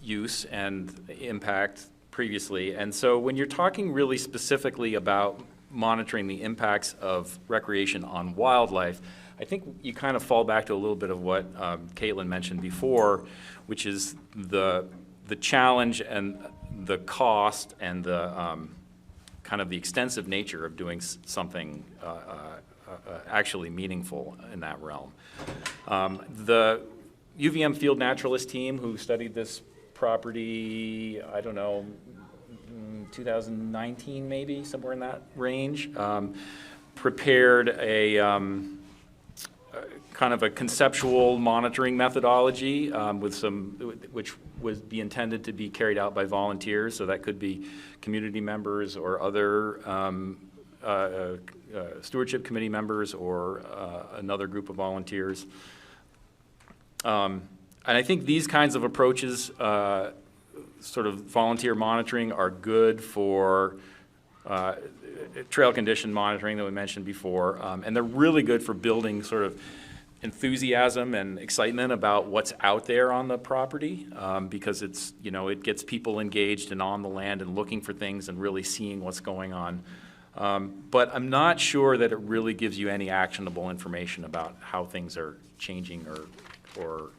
use and impact previously. And so when you're talking really specifically about monitoring the impacts of recreation on wildlife, I think you kind of fall back to a little bit of what Caitlin mentioned before, which is the challenge and the cost and the kind of the extensive nature of doing something actually meaningful in that realm. The UVM field naturalist team who studied this property, I don't know, 2019 maybe, somewhere in that range, prepared a kind of a conceptual monitoring methodology with which would be intended to be carried out by volunteers. So that could be community members or other stewardship committee members or another group of volunteers. And I think these kinds of approaches, sort of volunteer monitoring, are good for trail condition monitoring that we mentioned before. And they're really good for building sort of enthusiasm and excitement about what's out there on the property, because it's, you know, it gets people engaged and on the land and looking for things and really seeing what's going on. But I'm not sure that it really gives you any actionable information about how things are changing or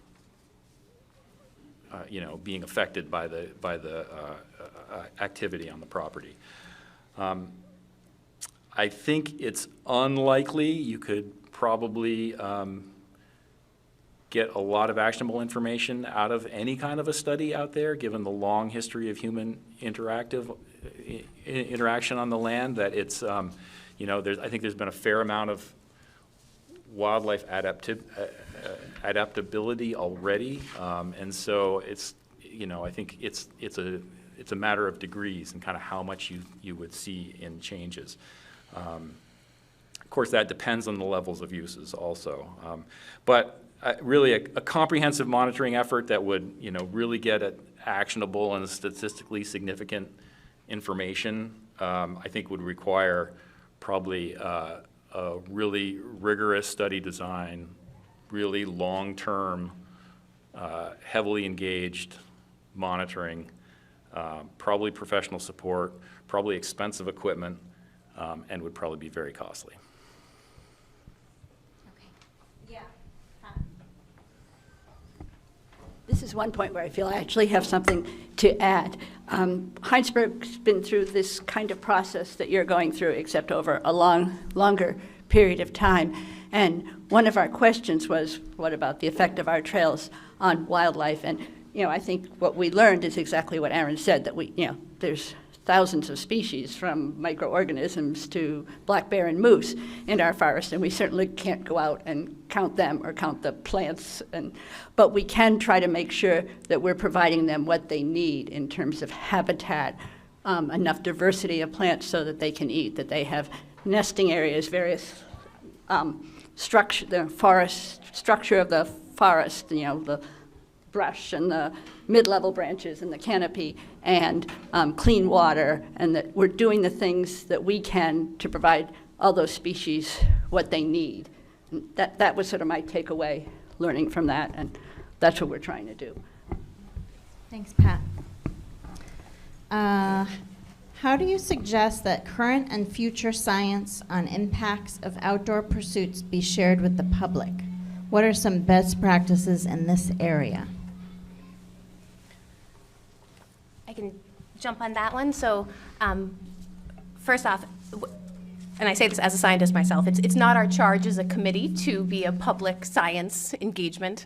you know, being affected by the activity on the property. I think it's unlikely you could probably get a lot of actionable information out of any kind of a study out there, given the long history of human interaction on the land. That it's, you know, I think there's been a fair amount of wildlife adaptability already, and so it's, you know, I think it's a matter of degrees and kind of how much you would see in changes. Of course, that depends on the levels of uses also, but really a comprehensive monitoring effort that would, you know, really get at actionable and statistically significant information, I think would require probably a really rigorous study design, really long-term, heavily engaged monitoring, probably professional support, probably expensive equipment, and would probably be very costly. This is one point where I feel I actually have something to add. Heinsberg's been through this kind of process that you're going through, except over a longer period of time. And one of our questions was, what about the effect of our trails on wildlife? And, you know, I think what we learned is exactly what Aaron said, that we, you know, there's thousands of species, from microorganisms to black bear and moose in our forest, and we certainly can't go out and count them or count the plants, but we can try to make sure that we're providing them what they need in terms of habitat, enough diversity of plants so that they can eat, that they have nesting areas, various structure, the forest structure of the forest, the brush and the mid-level branches and the canopy, and clean water, and that we're doing the things that we can to provide all those species what they need. And that was sort of my takeaway, learning from that, and that's what we're trying to do. Thanks, Pat. How do you suggest that current and future science on impacts of outdoor pursuits be shared with the public? What are some best practices in this area? I can jump on that one. So first off, and I say this as a scientist myself, it's not our charge as a committee to be a public science engagement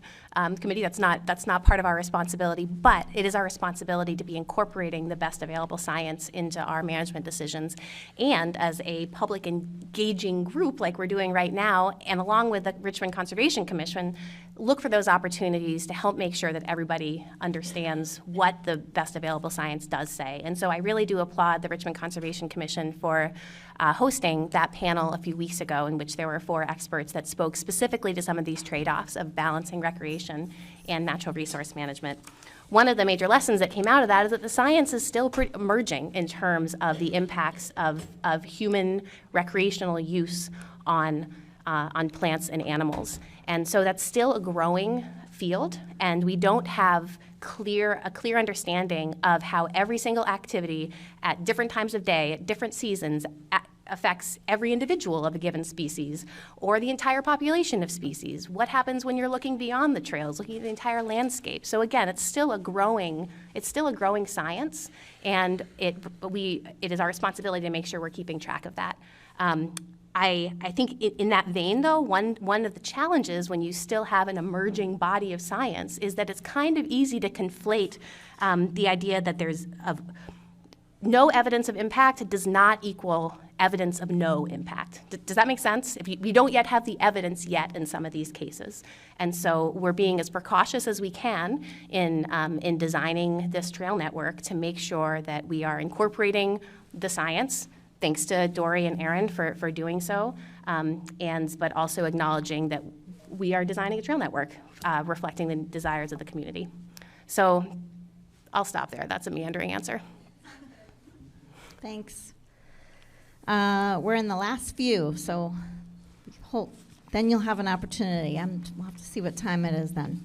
committee. That's not part of our responsibility, but it is our responsibility to be incorporating the best available science into our management decisions. And as a public engaging group like we're doing right now, and along with the Richmond Conservation Commission, look for those opportunities to help make sure that everybody understands what the best available science does say. And so I really do applaud the Richmond Conservation Commission for hosting that panel a few weeks ago, in which there were 4 experts that spoke specifically to some of these trade-offs of balancing recreation and natural resource management. One of the major lessons that came out of that is that the science is still emerging in terms of the impacts of human recreational use on plants and animals. And so that's still a growing field, and we don't have a clear understanding of how every single activity at different times of day, at different seasons, affects every individual of a given species or the entire population of species. What happens when you're looking beyond the trails, looking at the entire landscape? So again, it's still a growing science, and it is our responsibility to make sure we're keeping track of that. I think in that vein, though, one of the challenges when you still have an emerging body of science is that it's kind of easy to conflate the idea that there's no evidence of impact does not equal evidence of no impact. Does that make sense? We don't yet have the evidence yet in some of these cases. And so we're being as precautious as we can in designing this trail network to make sure that we are incorporating the science. Thanks to Dory and Aaron for doing so, but also acknowledging that we are designing a trail network reflecting the desires of the community. So I'll stop there. That's a meandering answer. Thanks. We're in the last few, so then you'll have an opportunity. We'll have to see what time it is then.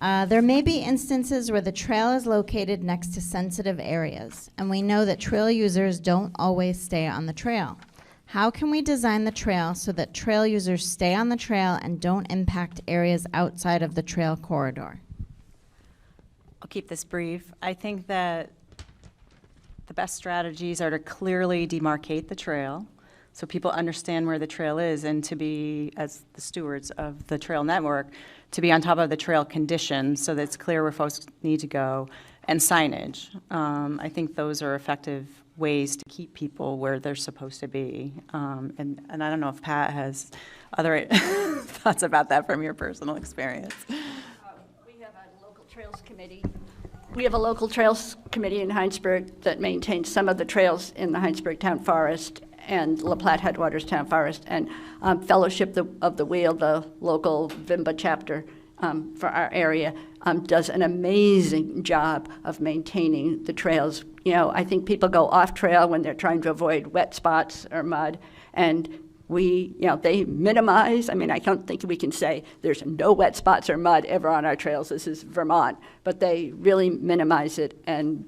There may be instances where the trail is located next to sensitive areas, and we know that trail users don't always stay on the trail. How can we design the trail so that trail users stay on the trail and don't impact areas outside of the trail corridor? I'll keep this brief. I think that the best strategies are to clearly demarcate the trail so people understand where the trail is, and to be, as the stewards of the trail network, to be on top of the trail conditions so that it's clear where folks need to go, and signage. I think those are effective ways to keep people where they're supposed to be. And I don't know if Pat has other thoughts about that from your personal experience. We have a local trails committee. We have a local trails committee in Heinsberg that maintains some of the trails in the Heinsberg Town Forest and La Platte Headwaters Town Forest, and Fellowship of the Wheel, the local VIMBA chapter for our area, does an amazing job of maintaining the trails. I think people go off trail when they're trying to avoid wet spots or mud, and they minimize. I mean, I don't think we can say there's no wet spots or mud ever on our trails. This is Vermont, but they really minimize it, and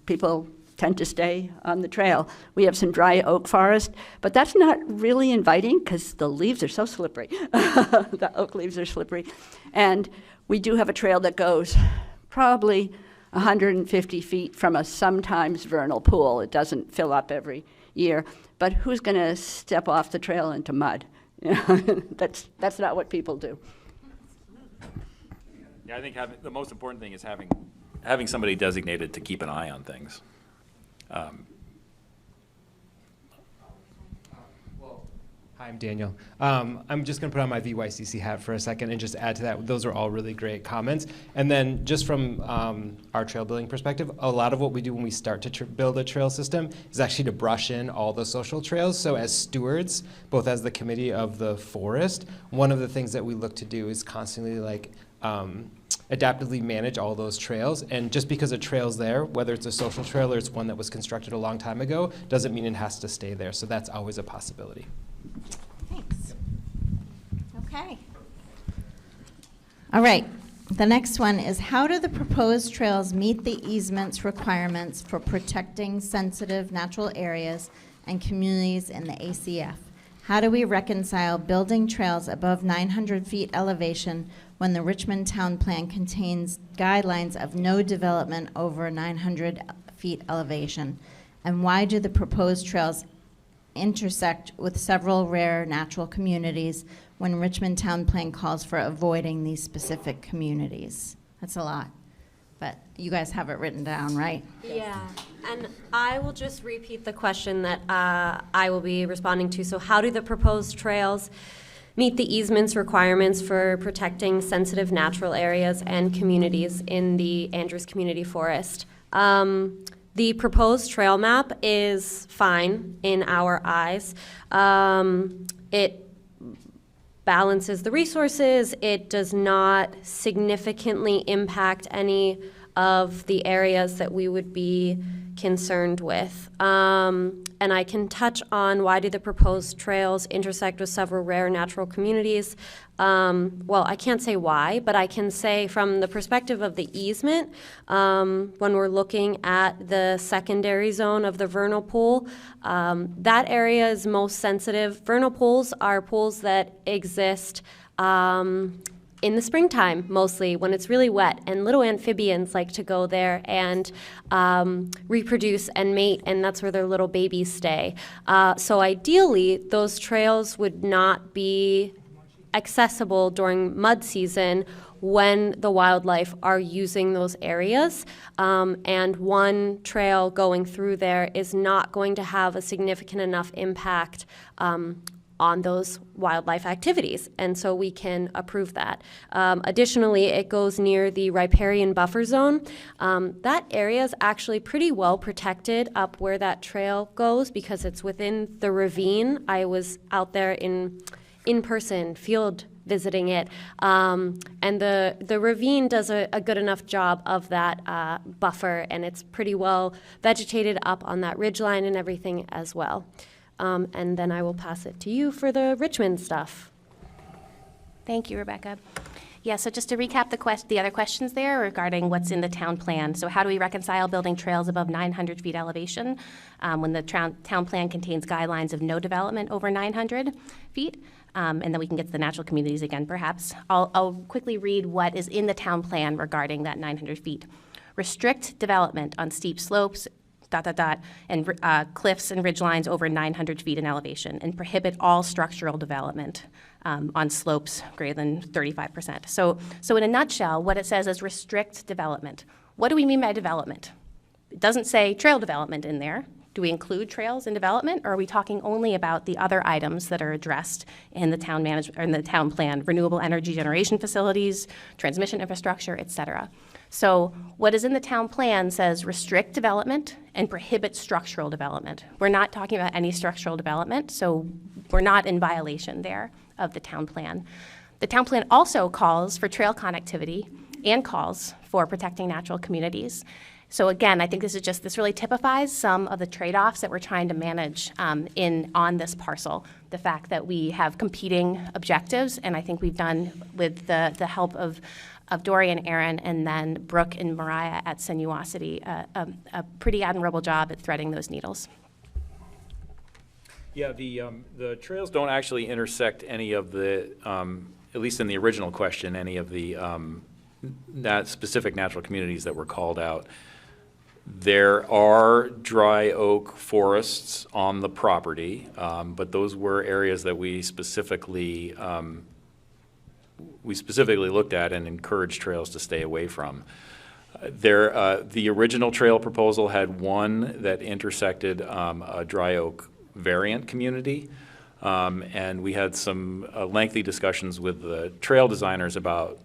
people tend to stay on the trail. We have some dry oak forest, but that's not really inviting because the leaves are so slippery. The oak leaves are slippery. And we do have a trail that goes probably 150 feet from a sometimes vernal pool. It doesn't fill up every year, but who's going to step off the trail into mud? That's not what people do. Yeah, I think the most important thing is having somebody designated to keep an eye on things. Hi, I'm Daniel. I'm just going to put on my VYCC hat for a second and just add to that. Those are all really great comments. And then just from our trail building perspective, a lot of what we do when we start to build a trail system is actually to brush in all the social trails. So as stewards, both as the committee of the forest, one of the things that we look to do is constantly like adaptively manage all those trails. And just because a trail's there, whether it's a social trail or it's one that was constructed a long time ago, doesn't mean it has to stay there. So that's always a possibility. Thanks. Okay. All right. The next one is, how do the proposed trails meet the easement's requirements for protecting sensitive natural areas and communities in the ACF? How do we reconcile building trails above 900 feet elevation when the Richmond Town Plan contains guidelines of no development over 900 feet elevation? And why do the proposed trails intersect with several rare natural communities when Richmond Town Plan calls for avoiding these specific communities? That's a lot, but you guys have it written down, right? Yeah, and I will just repeat the question that I will be responding to. So how do the proposed trails meet the easement's requirements for protecting sensitive natural areas and communities in the Andrews Community Forest? The proposed trail map is fine in our eyes. It balances the resources. It does not significantly impact any of the areas that we would be concerned with. And I can touch on why do the proposed trails intersect with several rare natural communities. Well, I can't say why, but I can say from the perspective of the easement, when we're looking at the secondary zone of the vernal pool, that area is most sensitive. Vernal pools are pools that exist in the springtime, mostly, when it's really wet, and little amphibians like to go there and reproduce and mate, and that's where their little babies stay. So ideally, those trails would not be accessible during mud season when the wildlife are using those areas. And one trail going through there is not going to have a significant enough impact on those wildlife activities, and so we can approve that. Additionally, it goes near the riparian buffer zone. That area is actually pretty well protected up where that trail goes because it's within the ravine. I was out there in person, field visiting it, and the ravine does a good enough job of that buffer, and it's pretty well vegetated up on that ridgeline and everything as well. And then I will pass it to you for the Richmond stuff. Thank you, Rebecca. Yeah, so just to recap the other questions there regarding what's in the town plan. So how do we reconcile building trails above 900 feet elevation when the town plan contains guidelines of no development over 900 feet? And then we can get to the natural communities again, perhaps. I'll quickly read what is in the town plan regarding that 900 feet. Restrict development on steep slopes, and cliffs and ridgelines over 900 feet in elevation, and prohibit all structural development on slopes greater than 35%. So in a nutshell, what it says is restrict development. What do we mean by development? It doesn't say trail development in there. Do we include trails in development, or are we talking only about the other items that are addressed in the town management or in the town plan, renewable energy generation facilities, transmission infrastructure, et cetera? So what is in the town plan says restrict development and prohibit structural development. We're not talking about any structural development, so we're not in violation there of the town plan. The town plan also calls for trail connectivity and calls for protecting natural communities. So again, I think this really typifies some of the trade-offs that we're trying to manage on this parcel. The fact that we have competing objectives, and I think we've done with the help of Dory and Aaron, and then Brooke and Mariah at Sinuosity, a pretty admirable job at threading those needles. Yeah, the trails don't actually intersect any of the, at least in the original question, any of the specific natural communities that were called out. There are dry oak forests on the property, but those were areas that we specifically looked at and encouraged trails to stay away from. The original trail proposal had one that intersected a dry oak variant community. And we had some lengthy discussions with the trail designers about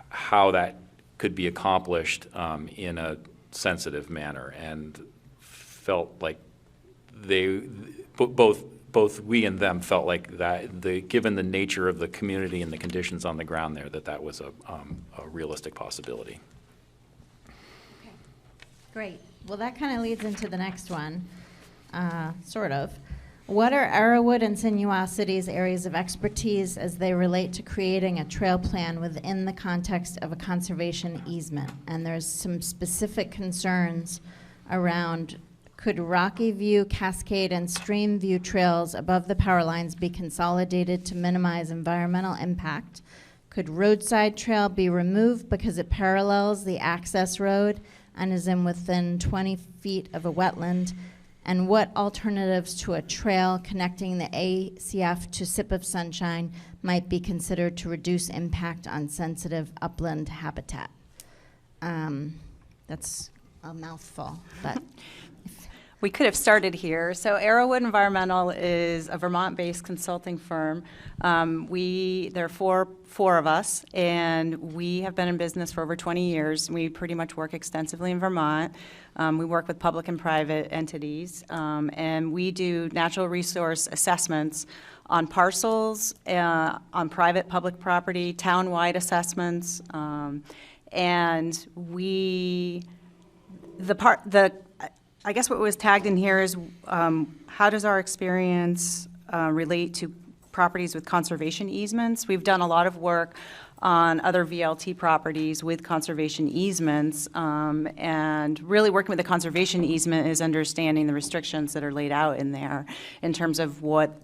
how that could be accomplished in a sensitive manner, and felt like both we and them felt like that, given the nature of the community and the conditions on the ground there, that was a realistic possibility. Great. Well, that kind of leads into the next one, sort of. What are Arrowwood and Sinuosity's areas of expertise as they relate to creating a trail plan within the context of a conservation easement? And there's some specific concerns around, could Rocky View, Cascade, and Stream View trails above the power lines be consolidated to minimize environmental impact? Could roadside trail be removed because it parallels the access road and is within 20 feet of a wetland? And what alternatives to a trail connecting the ACF to Sip of Sunshine might be considered to reduce impact on sensitive upland habitat? That's a mouthful, but. We could have started here. So Arrowwood Environmental is a Vermont-based consulting firm. There are four of us, and we have been in business for over 20 years. We pretty much work extensively in Vermont. We work with public and private entities, and we do natural resource assessments on parcels, on private public property, town-wide assessments, and I guess what was tagged in here is how does our experience relate to properties with conservation easements? We've done a lot of work on other VLT properties with conservation easements, and really working with the conservation easement is understanding the restrictions that are laid out in there in terms of what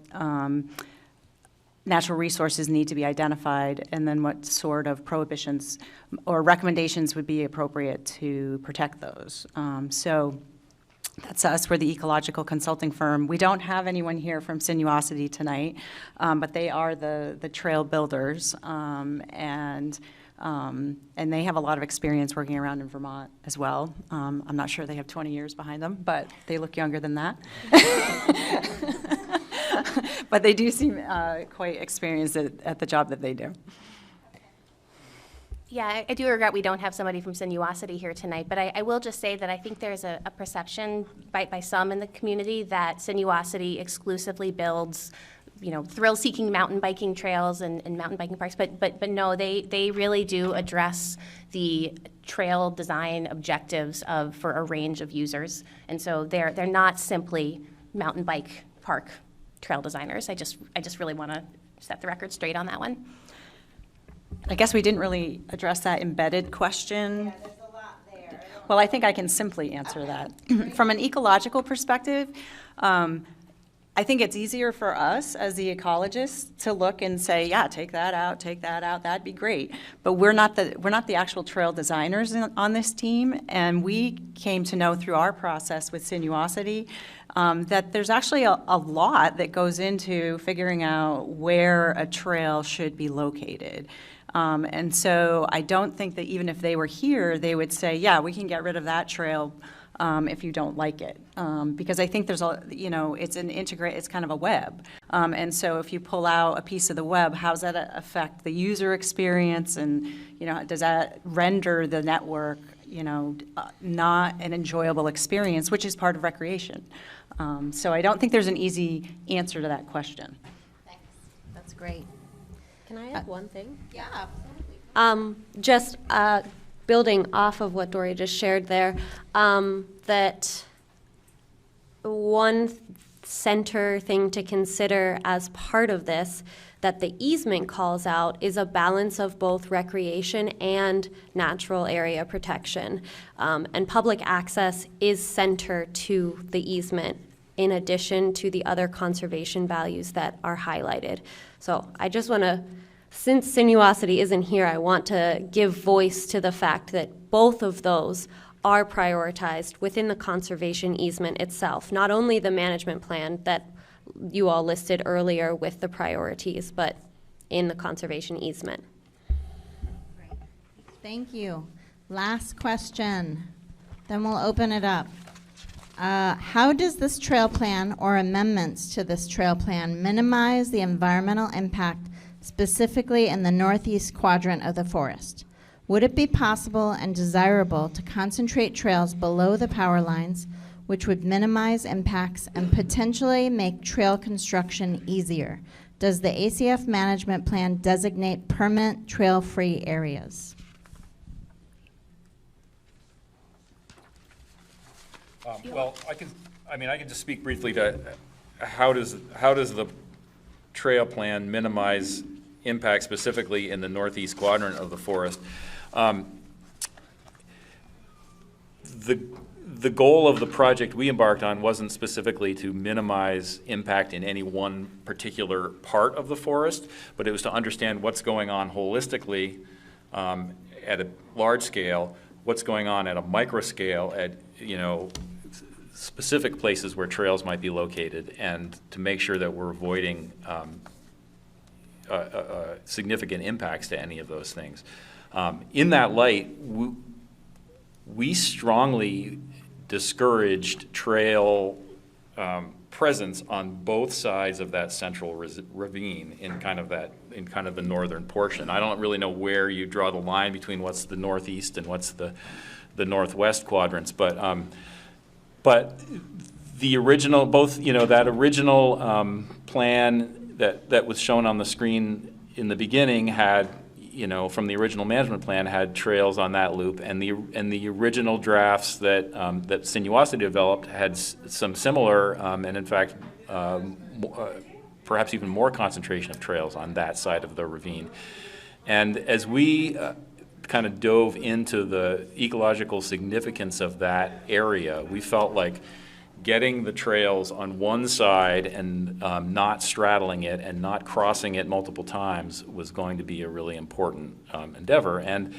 natural resources need to be identified, and then what sort of prohibitions or recommendations would be appropriate to protect those. So that's us. We're the ecological consulting firm. We don't have anyone here from Sinuosity tonight, but they are the trail builders, and they have a lot of experience working around in Vermont as well. I'm not sure they have 20 years behind them, but they look younger than that. But they do seem quite experienced at the job that they do. Yeah, I do regret we don't have somebody from Sinuosity here tonight, but I will just say that I think there's a perception by some in the community that Sinuosity exclusively builds, thrill-seeking mountain biking trails and mountain biking parks, but no, they really do address the trail design objectives for a range of users, and so they're not simply mountain bike park trail designers. I just really want to set the record straight on that one. I guess we didn't really address that embedded question. Yeah, there's a lot there. Well, I think I can simply answer that. From an ecological perspective, I think it's easier for us as the ecologists to look and say, yeah, take that out, that'd be great. But we're not the actual trail designers on this team, and we came to know through our process with Sinuosity that there's actually a lot that goes into figuring out where a trail should be located. And so I don't think that even if they were here, they would say, yeah, we can get rid of that trail if you don't like it. Because I think there's it's kind of a web. And so if you pull out a piece of the web, how does that affect the user experience? And, does that render the network, not an enjoyable experience, which is part of recreation? So I don't think there's an easy answer to that question. Thanks. That's great. Can I add one thing? Yeah, absolutely. Just building off of what Dory just shared there, that one center thing to consider as part of this that the easement calls out is a balance of both recreation and natural area protection. And public access is center to the easement in addition to the other conservation values that are highlighted. So I just want to, since Sinuosity isn't here, I want to give voice to the fact that both of those are prioritized within the conservation easement itself, not only the management plan that you all listed earlier with the priorities, but in the conservation easement. Great. Thank you. Last question, then we'll open it up. How does this trail plan or amendments to this trail plan minimize the environmental impact specifically in the northeast quadrant of the forest? Would it be possible and desirable to concentrate trails below the power lines, which would minimize impacts and potentially make trail construction easier? Does the ACF management plan designate permanent trail-free areas? Well, I can just speak briefly to how does the trail plan minimize impact specifically in the northeast quadrant of the forest. The goal of the project we embarked on wasn't specifically to minimize impact in any one particular part of the forest, but it was to understand what's going on holistically at a large scale, what's going on at a micro scale at, specific places where trails might be located, and to make sure that we're avoiding significant impacts to any of those things. In that light, we strongly discouraged trail presence on both sides of that central ravine in kind of the northern portion. I don't really know where you draw the line between what's the northeast and what's the northwest quadrants, but the original, that original plan that was shown on the screen in the beginning had, from the original management plan, had trails on that loop, and the original drafts that Sinuosity developed had some similar, and in fact, perhaps even more concentration of trails on that side of the ravine. And as we kind of dove into the ecological significance of that area, we felt like getting the trails on one side and not straddling it and not crossing it multiple times was going to be a really important endeavor. And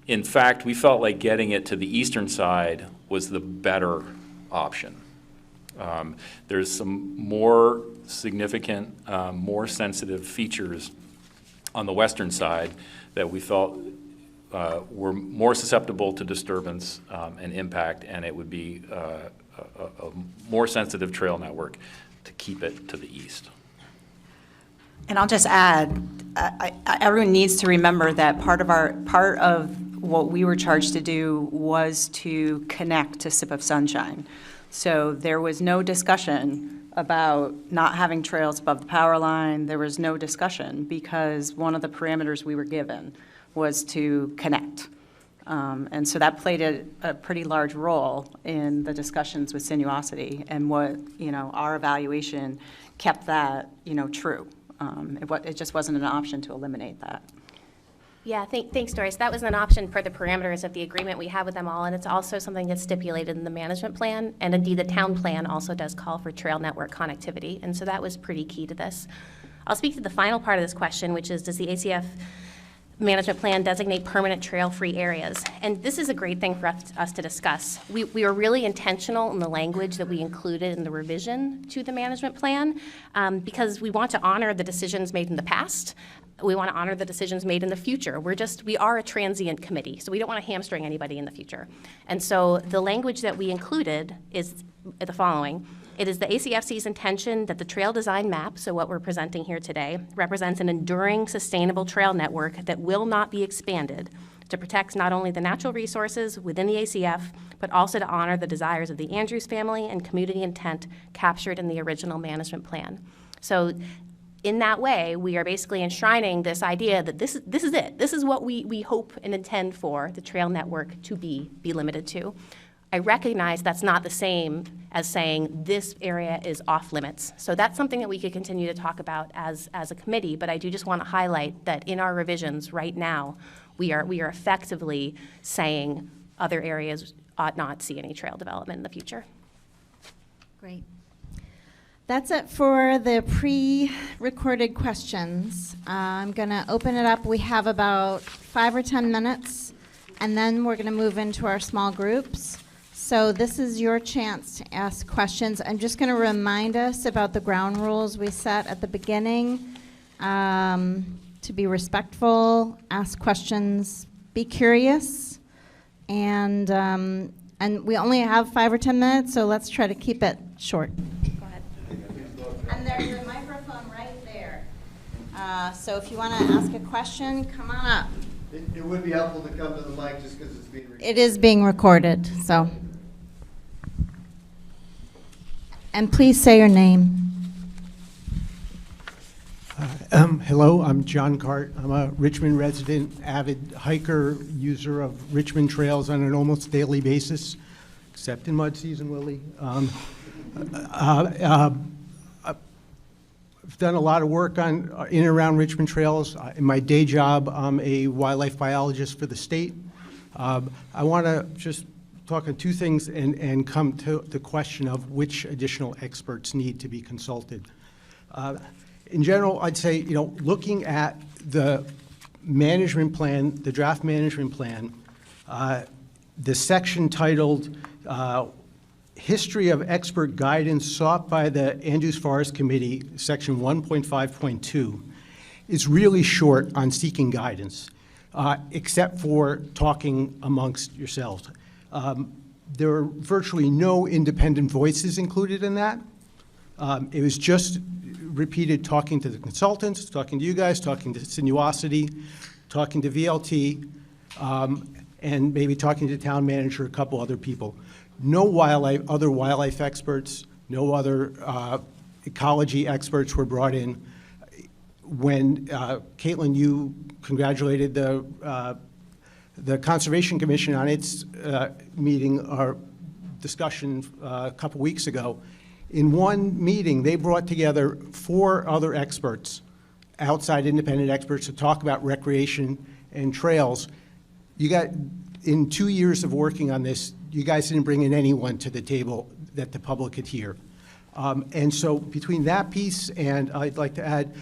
in fact, we felt like getting it to the eastern side was the better option. There's some more significant, more sensitive features on the western side that we felt were more susceptible to disturbance and impact, and it would be a more sensitive trail network to keep it to the east. And I'll just add, everyone needs to remember that part of what we were charged to do was to connect to Sip of Sunshine. So there was no discussion about not having trails above the power line. There was no discussion because one of the parameters we were given was to connect. And so that played a pretty large role in the discussions with Sinuosity, and what, our evaluation kept that, true. It just wasn't an option to eliminate that. Yeah, thanks, Doris. That was an option per the parameters of the agreement we have with them all, and it's also something that's stipulated in the management plan, and indeed the town plan also does call for trail network connectivity, and so that was pretty key to this. I'll speak to the final part of this question, which is, does the ACF management plan designate permanent trail-free areas? And this is a great thing for us to discuss. We were really intentional in the language that we included in the revision to the management plan because we want to honor the decisions made in the past. We want to honor the decisions made in the future. We are a transient committee, so we don't want to hamstring anybody in the future. And so the language that we included is the following. It is the ACFC's intention that the trail design map, so what we're presenting here today, represents an enduring, sustainable trail network that will not be expanded to protect not only the natural resources within the ACF, but also to honor the desires of the Andrews family and community intent captured in the original management plan. So in that way, we are basically enshrining this idea that this is it. This is what we hope and intend for the trail network to be limited to. I recognize that's not the same as saying this area is off limits. So that's something that we could continue to talk about as a committee, but I do just want to highlight that in our revisions right now, we are effectively saying other areas ought not see any trail development in the future. Great. That's it for the pre-recorded questions. I'm going to open it up. We have about 5 or 10 minutes, and then we're going to move into our small groups. So this is your chance to ask questions. I'm just going to remind us about the ground rules we set at the beginning. To be respectful, ask questions, be curious, And we only have 5 or 10 minutes, so let's try to keep it short. Go ahead. And there's a microphone right there. So if you want to ask a question, come on up. It would be helpful to come to the mic just because it's being recorded. It is being recorded, so. And please say your name. Hello, I'm John Cart. I'm a Richmond resident, avid hiker, user of Richmond trails on an almost daily basis, except in mud season, Willie. I've done a lot of work on in and around Richmond trails. In my day job, I'm a wildlife biologist for the state. I want to just talk on 2 things and come to the question of which additional experts need to be consulted. In general, I'd say, looking at the management plan, the draft management plan, the section titled History of Expert Guidance sought by the Andrews Forest Committee, section 1.5.2, is really short on seeking guidance, except for talking amongst yourselves. There are virtually no independent voices included in that. It was just repeated talking to the consultants, talking to you guys, talking to Sinuosity, talking to VLT, and maybe talking to the town manager, a couple other people. No other wildlife experts, no other ecology experts were brought in. When, Caitlin, you congratulated the Conservation Commission on its meeting or discussion a couple weeks ago, in one meeting, they brought together 4 other experts, outside independent experts, to talk about recreation and trails. You got, in 2 years of working on this, you guys didn't bring in anyone to the table that the public could hear. And so between that piece, and I'd like to add,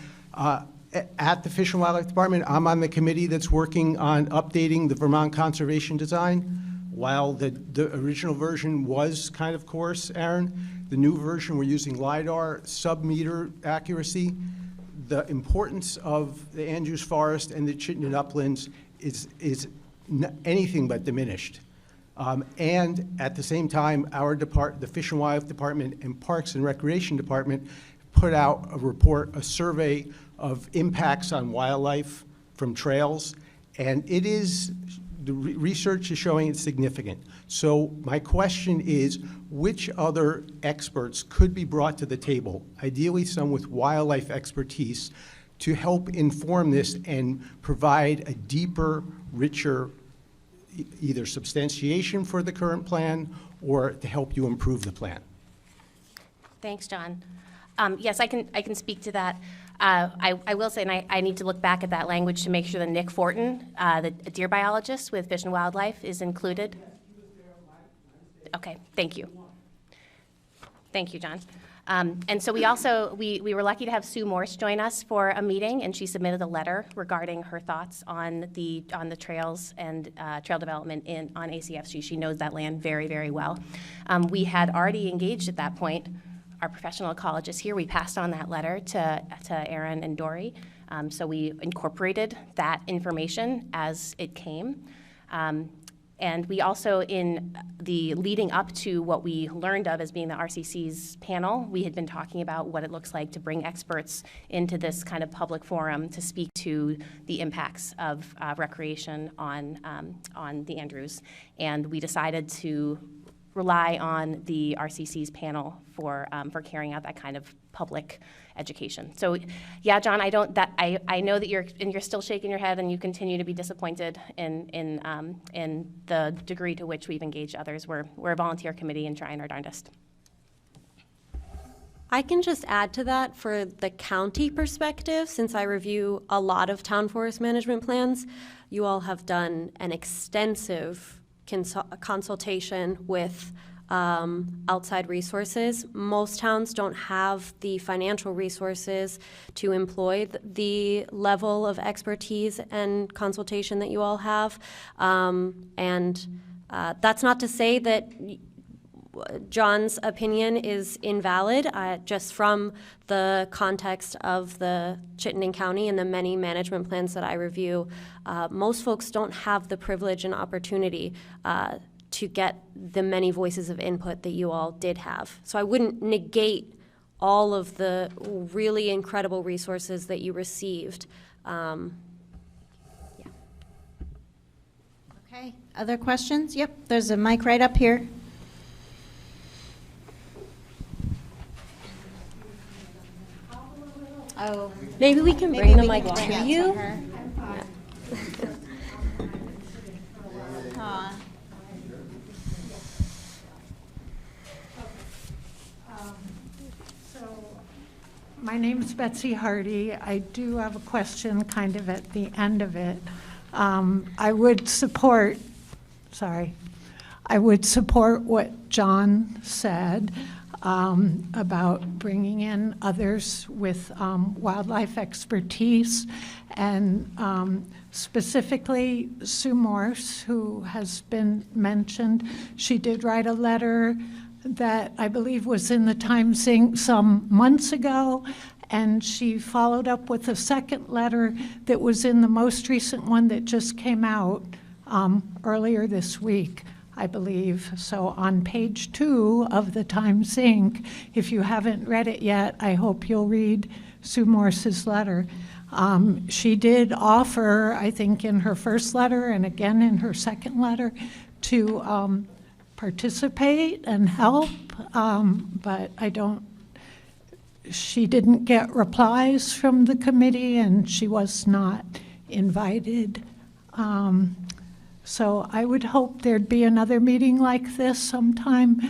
at the Fish and Wildlife Department, I'm on the committee that's working on updating the Vermont Conservation Design. While the original version was kind of coarse, Aaron, the new version, we're using LiDAR, sub-meter accuracy. The importance of the Andrews Forest and the Chittenden Uplands is anything but diminished. And at the same time, the Fish and Wildlife Department and Parks and Recreation Department put out a report, a survey of impacts on wildlife from trails, and it is, the research is showing it's significant. So my question is, which other experts could be brought to the table, ideally some with wildlife expertise, to help inform this and provide a deeper, richer, either substantiation for the current plan or to help you improve the plan? Thanks, John. Yes, I can speak to that. I will say, and I need to look back at that language to make sure that Nick Fortin, the deer biologist with Fish and Wildlife, is included. Okay, thank you. Thank you, John. And so we were lucky to have Sue Morse join us for a meeting, and she submitted a letter regarding her thoughts on the trails and trail development on ACFC. She knows that land very, very well. We had already engaged at that point our professional ecologists here. We passed on that letter to Aaron and Dory. So we incorporated that information as it came. And we also, in the leading up to what we learned of as being the RCC's panel, we had been talking about what it looks like to bring experts into this kind of public forum to speak to the impacts of recreation on the Andrews. And we decided to rely on the RCC's panel for carrying out that kind of public education. So, yeah, John, I know that you're still shaking your head and you continue to be disappointed in the degree to which we've engaged others. We're a volunteer committee and trying our darndest. I can just add to that for the county perspective, since I review a lot of town forest management plans. You all have done an extensive consultation with outside resources. Most towns don't have the financial resources to employ the level of expertise and consultation that you all have. And that's not to say that John's opinion is invalid, just from the context of the Chittenden County and the many management plans that I review. Most folks don't have the privilege and opportunity to get the many voices of input that you all did have. So I wouldn't negate all of the really incredible resources that you received. Okay, other questions? Yep, there's a mic right up here. Oh, Maybe we can bring the mic to you. My name is Betsy Hardy. I do have a question kind of at the end of it. I would support what John said about bringing in others with wildlife expertise, and specifically Sue Morse, who has been mentioned. She did write a letter that I believe was in the Times some months ago, and she followed up with a second letter that was in the most recent one that just came out earlier this week, I believe. So on page 2 of the Times Inc., if you haven't read it yet, I hope you'll read Sue Morse's letter. She did offer, I think in her first letter and again in her second letter, to participate and help, but she didn't get replies from the committee, and she was not invited. So I would hope there'd be another meeting like this sometime,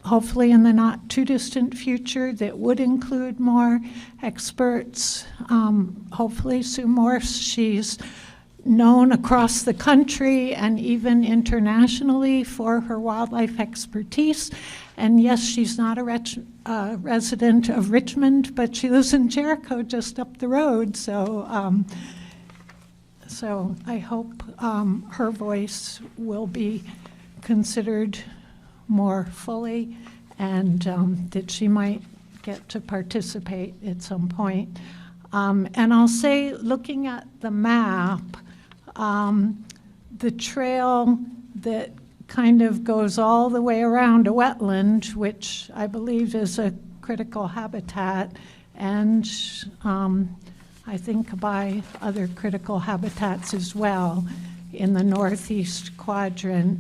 hopefully in the not too distant future, that would include more experts. Hopefully Sue Morse, she's known across the country and even internationally for her wildlife expertise. And yes, she's not a resident of Richmond, but she lives in Jericho, just up the road. So, so I hope her voice will be considered more fully, and that she might get to participate at some point. And I'll say, looking at the map, the trail that kind of goes all the way around a wetland, which I believe is a critical habitat, and I think by other critical habitats as well in the northeast quadrant,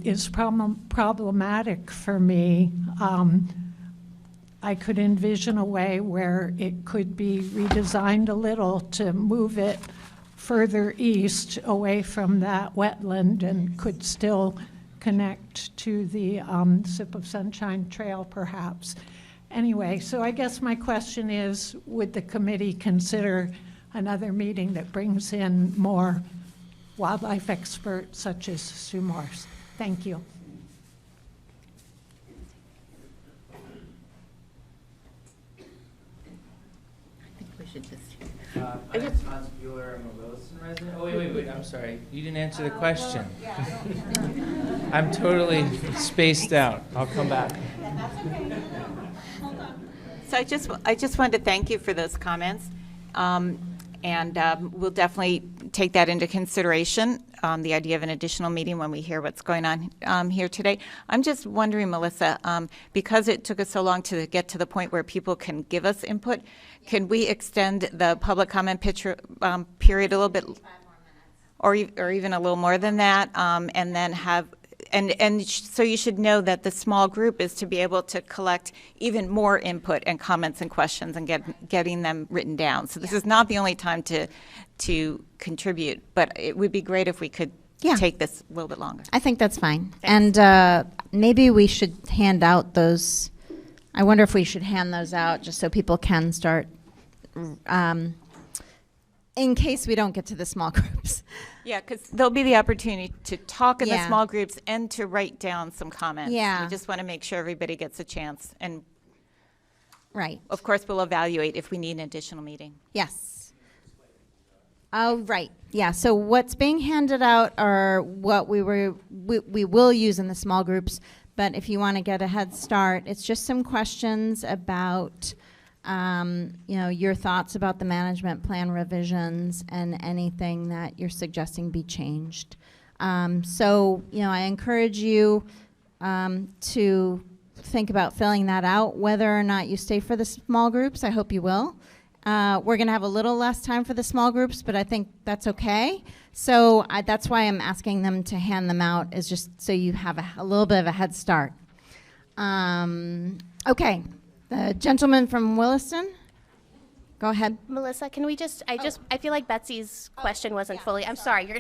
is problematic for me. I could envision a way where it could be redesigned a little to move it further east away from that wetland and could still connect to the Sip of Sunshine Trail perhaps. Anyway, so I guess my question is, would the committee consider another meeting that brings in more wildlife experts such as Sue Morse? Thank you. I'm Hans Bueller. I'm a Williston resident. Oh, wait, I'm sorry. You didn't answer the question. I'm totally spaced out. I'll come back. So I just wanted to thank you for those comments, and we'll definitely take that into consideration, the idea of an additional meeting when we hear what's going on here today. I'm just wondering, Melissa, because it took us so long to get to the point where people can give us input, can we extend the public comment period a little bit, or even a little more than that, and then have. So you should know that the small group is to be able to collect even more input and comments and questions and getting them written down. So this is not the only time to contribute, but it would be great if we could take this a little bit longer. I think that's fine. Thanks. And maybe we should hand out those. I wonder if we should hand those out just so people can start, in case we don't get to the small groups. Yeah, because there'll be the opportunity to talk in the small groups and to write down some comments. Yeah. We just want to make sure everybody gets a chance. And right. Of course, we'll evaluate if we need an additional meeting. Yes. Oh, right. Yeah, so what's being handed out are what we will use in the small groups, but if you want to get a head start, it's just some questions about, your thoughts about the management plan revisions and anything that you're suggesting be changed. So, I encourage you to think about filling that out, whether or not you stay for the small groups. I hope you will. We're going to have a little less time for the small groups, but I think that's okay. So that's why I'm asking them to hand them out, is just so you have a little bit of a head start. Okay, the gentleman from Williston, go ahead. Melissa, can we I feel like Betsy's question wasn't fully, I'm sorry, you're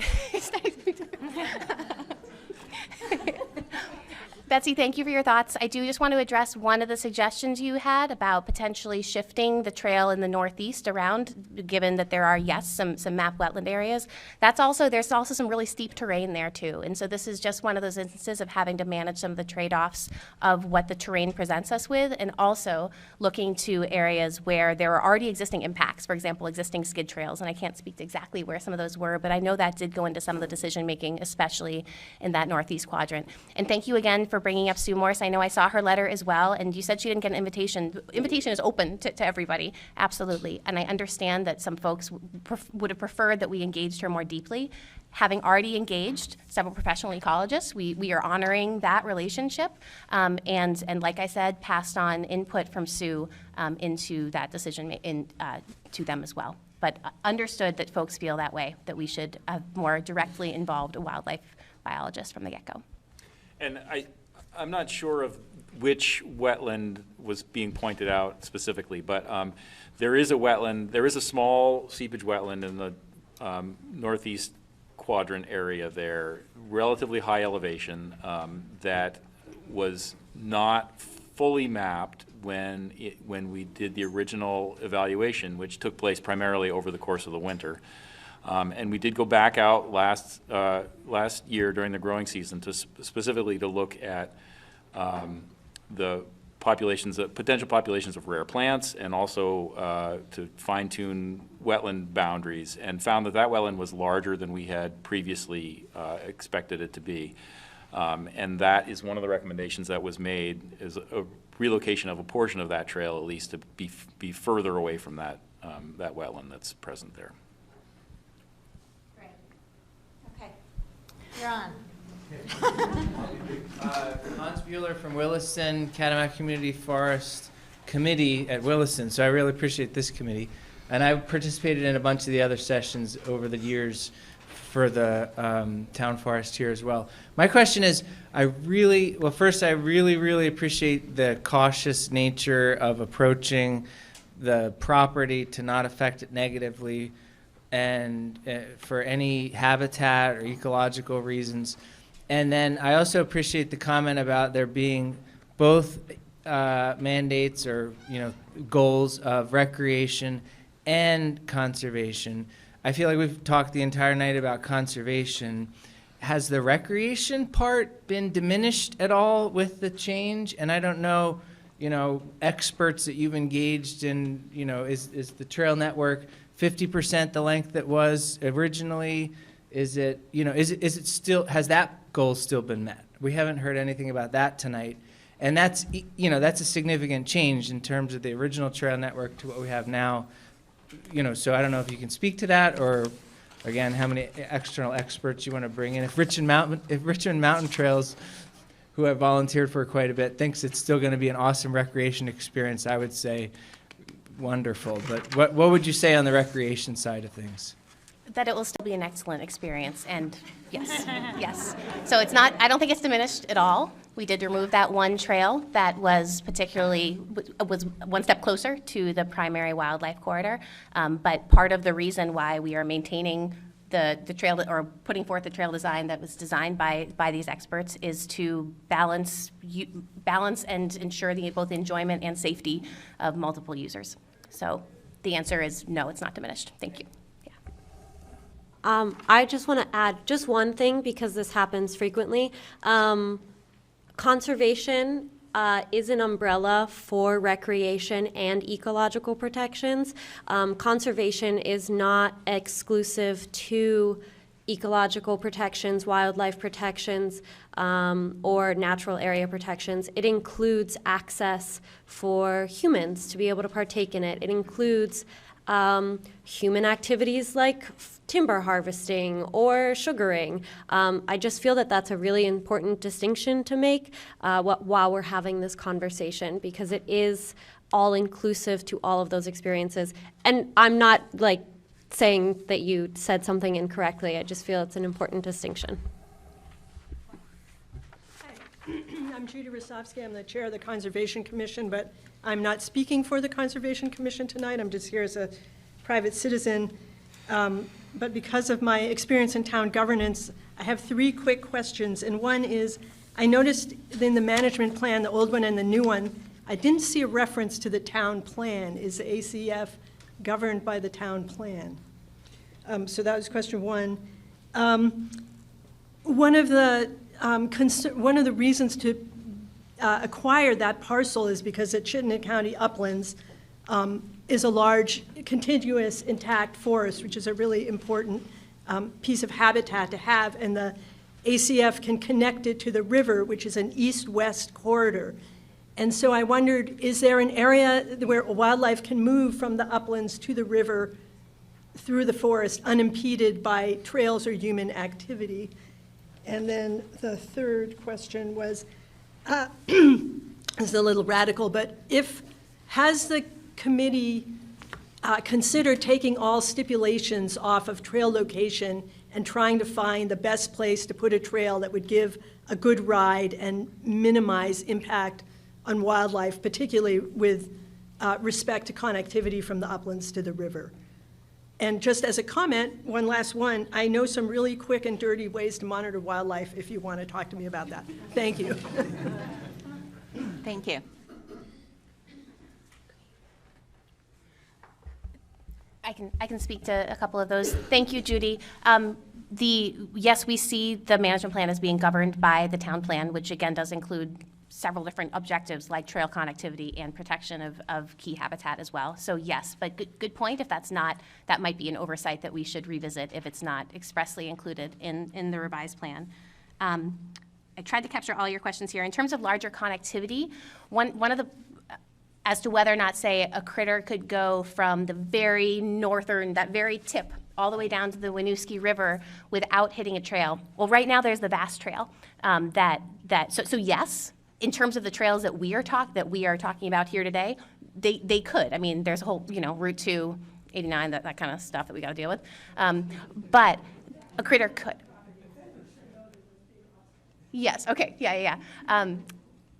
Betsy, thank you for your thoughts. I do just want to address one of the suggestions you had about potentially shifting the trail in the northeast around, given that there are, yes, some map wetland areas. There's also some really steep terrain there too. And so this is just one of those instances of having to manage some of the trade-offs of what the terrain presents us with, and also looking to areas where there are already existing impacts, for example, existing skid trails. And I can't speak to exactly where some of those were, but I know that did go into some of the decision-making, especially in that northeast quadrant. And thank you again for bringing up Sue Morse. I know I saw her letter as well, and you said she didn't get an invitation. The invitation is open to everybody, absolutely. And I understand that some folks would have preferred that we engaged her more deeply. Having already engaged several professional ecologists, we are honoring that relationship, and like I said, passed on input from Sue into that decision to them as well. But understood that folks feel that way, that we should have more directly involved a wildlife biologist from the get-go. And I'm not sure of which wetland was being pointed out specifically, but there is a small seepage wetland in the northeast quadrant area there, relatively high elevation, that was not fully mapped when we did the original evaluation, which took place primarily over the course of the winter. And we did go back out last year during the growing season specifically to look at the potential populations of rare plants, and also to fine-tune wetland boundaries, and found that wetland was larger than we had previously expected it to be. And that is one of the recommendations that was made, is a relocation of a portion of that trail, at least, to be further away from that wetland that's present there. Great. Okay. You're on. Hans Bueller from Williston, Catamount Community Forest Committee at Williston. So I really appreciate this committee. And I participated in a bunch of the other sessions over the years for the town forest here as well. My question is, first, I really appreciate the cautious nature of approaching the property to not affect it negatively, and for any habitat or ecological reasons. And then I also appreciate the comment about there being both mandates or goals of recreation and conservation. I feel like we've talked the entire night about conservation. Has the recreation part been diminished at all with the change? And I don't know, experts that you've engaged in, is the trail network 50% the length that was originally? Is it still, has that goal still been met? We haven't heard anything about that tonight. And that's a significant change in terms of the original trail network to what we have now. So I don't know if you can speak to that, or again, how many external experts you want to bring in. If Richmond Mountain Trails, who I've volunteered for quite a bit, thinks it's still going to be an awesome recreation experience, I would say wonderful. But what would you say on the recreation side of things? That it will still be an excellent experience, and yes. So I don't think it's diminished at all. We did remove that one trail that was was one step closer to the primary wildlife corridor. But part of the reason why we are maintaining the trail, or putting forth the trail design that was designed by these experts, is to balance and ensure both enjoyment and safety of multiple users. So the answer is no, it's not diminished. Thank you. I just want to add just one thing, because this happens frequently. Conservation is an umbrella for recreation and ecological protections. Conservation is not exclusive to ecological protections, wildlife protections, or natural area protections. It includes access for humans to be able to partake in it. It includes human activities like timber harvesting or sugaring. I just feel that that's a really important distinction to make while we're having this conversation, because it is all inclusive to all of those experiences. And I'm not like saying that you said something incorrectly. I just feel it's an important distinction. I'm Judy Rosofsky. I'm the chair of the Conservation Commission, but I'm not speaking for the Conservation Commission tonight. I'm just here as a private citizen. But because of my experience in town governance, I have 3 quick questions. And one is, I noticed in the management plan, the old one and the new one, I didn't see a reference to the town plan. Is the ACF governed by the town plan? So that was question 1. One of the reasons to acquire that parcel is because at Chittenden County Uplands is a large contiguous intact forest, which is a really important piece of habitat to have, and the ACF can connect it to the river, which is an east-west corridor. And so I wondered, is there an area where wildlife can move from the uplands to the river through the forest unimpeded by trails or human activity? And then the third question was, it's a little radical, but has the committee considered taking all stipulations off of trail location and trying to find the best place to put a trail that would give a good ride and minimize impact on wildlife, particularly with respect to connectivity from the uplands to the river? And just as a comment, one last one, I know some really quick and dirty ways to monitor wildlife if you want to talk to me about that. Thank you. Thank you. I can speak to a couple of those. Thank you, Judy. Yes, we see the management plan as being governed by the town plan, which again does include several different objectives like trail connectivity and protection of key habitat as well. So yes, but good point. If that's not, that might be an oversight that we should revisit if it's not expressly included in the revised plan. I tried to capture all your questions here. In terms of larger connectivity, one of the, as to whether or not, say, a critter could go from the very northern, that very tip, all the way down to the Winooski River without hitting a trail. Well, right now there's the Bass Trail. So yes, in terms of the trails that we are talking about here today, they could. I mean, there's a whole, Route 2, 89, that kind of stuff that we got to deal with. But a critter could. Yes, okay, yeah.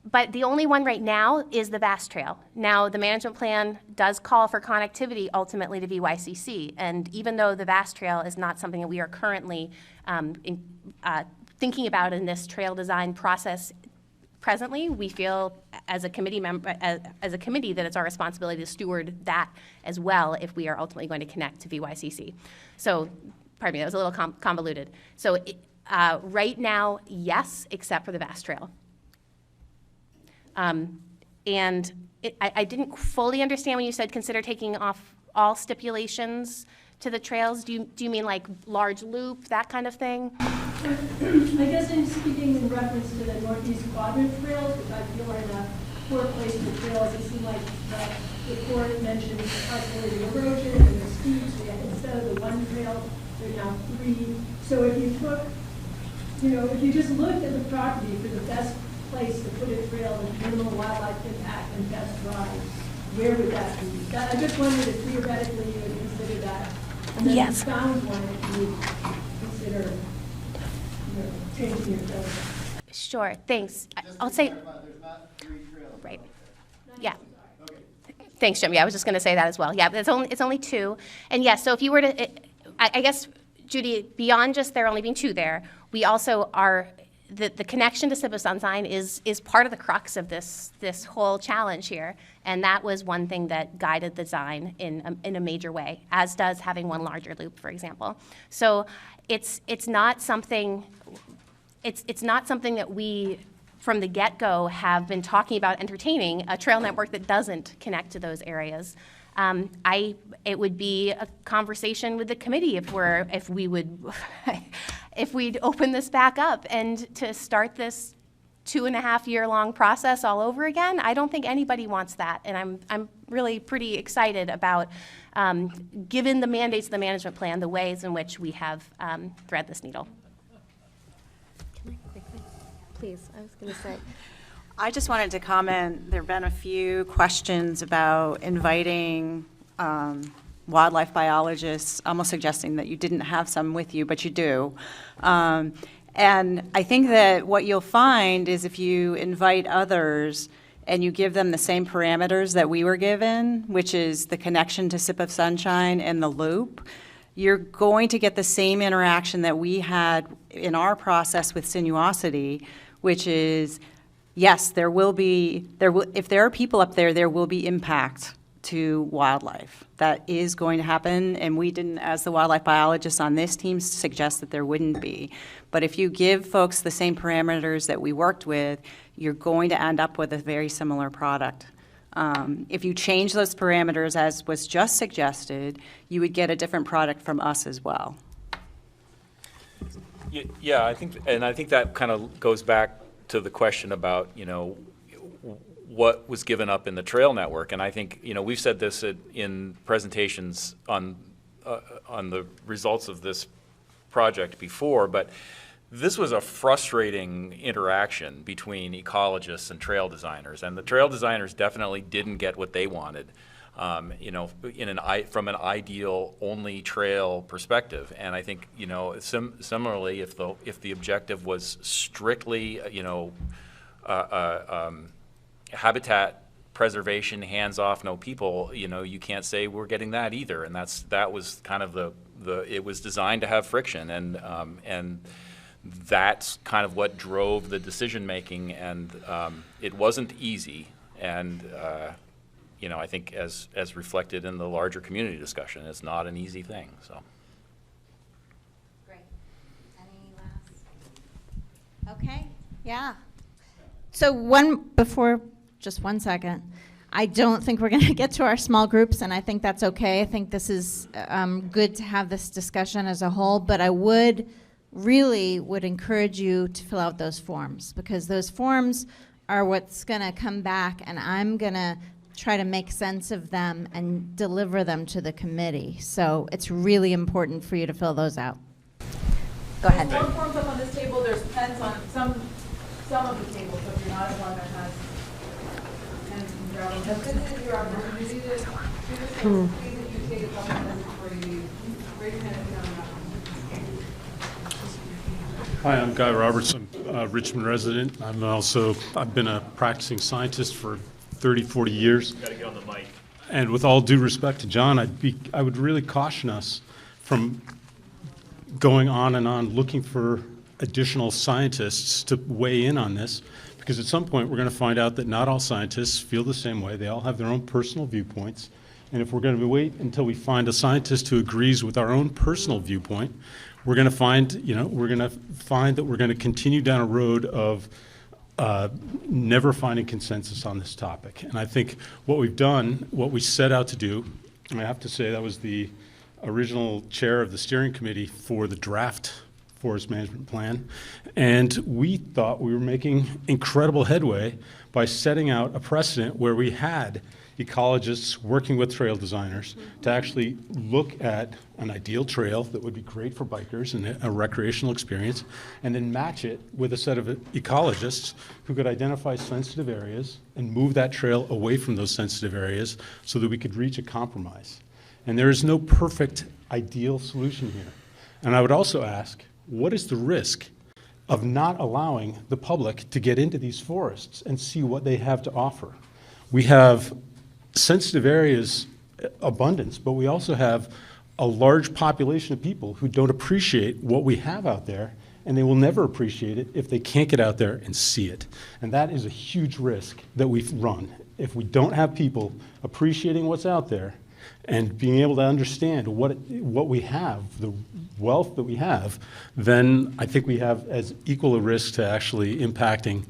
But the only one right now is the Bass Trail. Now, the management plan does call for connectivity ultimately to VYCC, and even though the Bass Trail is not something that we are currently thinking about in this trail design process presently, we feel as a committee member, as a committee, that it's our responsibility to steward that as well if we are ultimately going to connect to VYCC. So, pardon me, that was a little convoluted. So, right now, yes, except for the Bass Trail. And I didn't fully understand when you said consider taking off all stipulations to the trails. Do you mean like large loop, that kind of thing? I guess I'm speaking in reference to the Northeast Quadrant trails, which I feel are the poor place for trails. It seemed like the report mentioned possibility of erosion and the steeps. Instead of the one trail, there are now 3. So if you took, if you just looked at the property for the best place to put a trail with minimal wildlife impact and best ride, where would that be? I just wondered if theoretically you would consider that. And then Yes. if you found one, if you would consider changing your trail. Sure, thanks. I'll say, right, yeah. Thanks, Jim. Yeah, I was just going to say that as well. Yeah, but it's only 2. And yes, so if you were to, I guess, Judy, beyond just there only being 2 there, we also are, the connection to Sibusanzine is part of the crux of this whole challenge here. And that was one thing that guided the design in a major way, as does having one larger loop, for example. So it's not something that we from the get-go, have been talking about entertaining a trail network that doesn't connect to those areas. It would be a conversation with the committee if we'd open this back up, and to start this 2.5-year-long process all over again. I don't think anybody wants that, and I'm really pretty excited about, given the mandates of the management plan, the ways in which we have thread this needle. Can I quickly? Please, I was going to say. I just wanted to comment, there have been a few questions about inviting wildlife biologists, almost suggesting that you didn't have some with you, but you do. And I think that what you'll find is if you invite others and you give them the same parameters that we were given, which is the connection to Sip of Sunshine and the loop, you're going to get the same interaction that we had in our process with Sinuosity, which is, yes, if there are people up there, there will be impact to wildlife. That is going to happen, and we didn't, as the wildlife biologists on this team, suggest that there wouldn't be. But if you give folks the same parameters that we worked with, you're going to end up with a very similar product. If you change those parameters, as was just suggested, you would get a different product from us as well. Yeah, I think that kind of goes back to the question about, what was given up in the trail network. And I think, we've said this in presentations on the results of this project before, but this was a frustrating interaction between ecologists and trail designers. And the trail designers definitely didn't get what they wanted, from an ideal only trail perspective. And I think, similarly, if the objective was strictly, habitat preservation, hands off, no people, you can't say we're getting that either. And that was kind of it was designed to have friction, and that's kind of what drove the decision making, and it wasn't easy. And I think as reflected in the larger community discussion, it's not an easy thing. So. Great. Any last? Okay. Yeah. So just 1 second. I don't think we're going to get to our small groups, and I think that's okay. I think this is good to have this discussion as a whole, but I would encourage you to fill out those forms, because those forms are what's going to come back, and I'm going to try to make sense of them and deliver them to the committee. So it's really important for you to fill those out. Go ahead. There's more forms up on this table. There's pens on some of the tables, so if you're not at one that has pens and gravel, this is your opportunity to do this. Please, if you take a couple minutes before you leave, raise your hand if you don't know. Hi, I'm Guy Robertson, Richmond resident. I've been a practicing scientist for 30, 40 years. Got to get on the mic. And with all due respect to John, I would really caution us from going on and on looking for additional scientists to weigh in on this, because at some point we're going to find out that not all scientists feel the same way. They all have their own personal viewpoints. And if we're going to wait until we find a scientist who agrees with our own personal viewpoint, we're going to find that we're going to continue down a road of never finding consensus on this topic. And I think what we've done, what we set out to do, and I have to say that was the original chair of the steering committee for the draft forest management plan, and we thought we were making incredible headway by setting out a precedent where we had ecologists working with trail designers to actually look at an ideal trail that would be great for bikers and a recreational experience, and then match it with a set of ecologists who could identify sensitive areas and move that trail away from those sensitive areas so that we could reach a compromise. And there is no perfect ideal solution here. And I would also ask, what is the risk of not allowing the public to get into these forests and see what they have to offer? We have sensitive areas abundance, but we also have a large population of people who don't appreciate what we have out there, and they will never appreciate it if they can't get out there and see it. And that is a huge risk that we've run. If we don't have people appreciating what's out there, and being able to understand what we have, the wealth that we have, then I think we have as equal a risk to actually impacting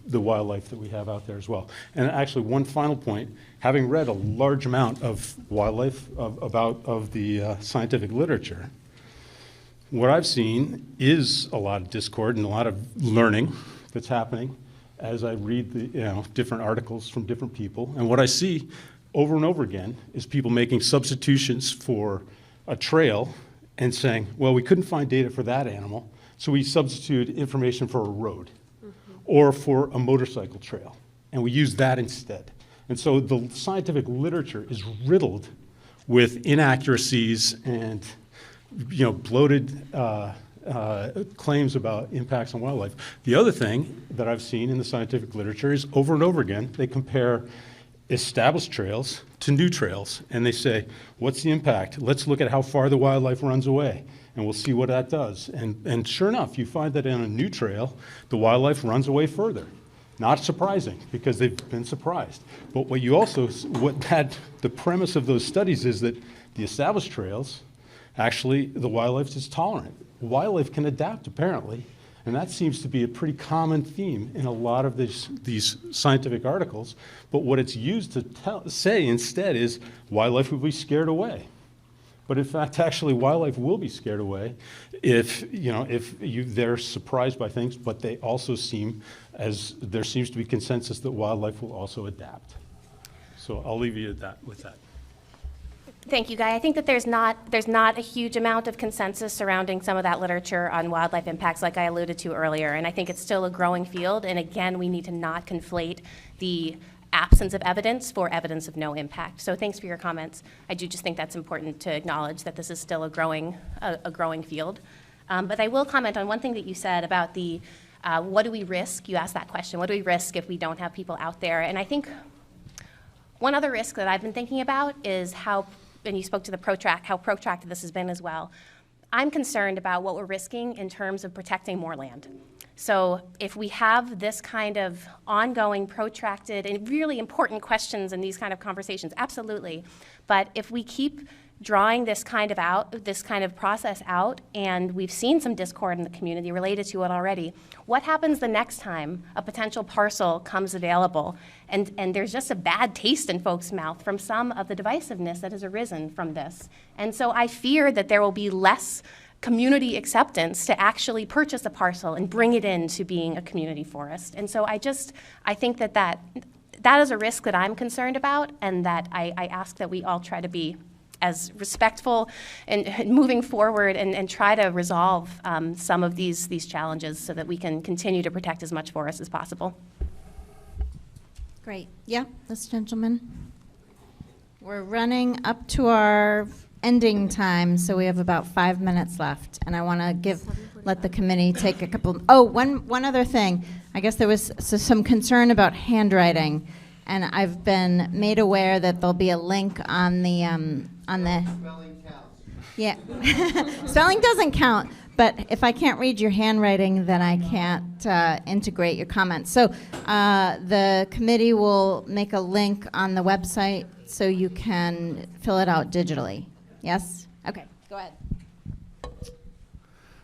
the wildlife that we have out there as well. And actually, one final point, having read a large amount of wildlife, of the scientific literature, what I've seen is a lot of discord and a lot of learning that's happening as I read the different articles from different people. And what I see over and over again is people making substitutions for a trail and saying, well, we couldn't find data for that animal, so we substituted information for a road or for a motorcycle trail, and we use that instead. And so the scientific literature is riddled with inaccuracies and bloated claims about impacts on wildlife. The other thing that I've seen in the scientific literature is over and over again, they compare established trails to new trails, and they say, what's the impact? Let's look at how far the wildlife runs away, and we'll see what that does. And sure enough, you find that on a new trail, the wildlife runs away further. Not surprising, because they've been surprised. But the premise of those studies is that the established trails, actually, the wildlife is tolerant. Wildlife can adapt, apparently, and that seems to be a pretty common theme in a lot of these scientific articles. But what it's used to say instead is wildlife will be scared away. But in fact, actually, wildlife will be scared away if they're surprised by things, but they also there seems to be consensus that wildlife will also adapt. So I'll leave you with that. Thank you, Guy. I think that there's not a huge amount of consensus surrounding some of that literature on wildlife impacts, like I alluded to earlier, and I think it's still a growing field. And again, we need to not conflate the absence of evidence for evidence of no impact. So thanks for your comments. I do just think that's important to acknowledge that this is still a growing field. But I will comment on one thing that you said about the what do we risk? You asked that question. What do we risk if we don't have people out there? And I think one other risk that I've been thinking about is and you spoke to how protracted this has been as well. I'm concerned about what we're risking in terms of protecting more land. So if we have this kind of ongoing, protracted, and really important questions in these kind of conversations, absolutely. But if we keep drawing this kind of process out, and we've seen some discord in the community related to it already, what happens the next time a potential parcel comes available and there's just a bad taste in folks' mouth from some of the divisiveness that has arisen from this? And so I fear that there will be less community acceptance to actually purchase a parcel and bring it into being a community forest. And so I think that is a risk that I'm concerned about, and that I ask that we all try to be as respectful and moving forward and try to resolve some of these challenges so that we can continue to protect as much forest as possible. Let Yeah, this gentleman. We're running up to our ending time, so we have about 5 minutes left, and I want to let the committee take a couple. Oh, one other thing. I guess there was some concern about handwriting, and I've been made aware that there'll be a link on the Spelling counts. Yeah, spelling doesn't count. But if I can't read your handwriting, then I can't integrate your comments. So the committee will make a link on the website so you can fill it out digitally. Yes? Okay, go ahead.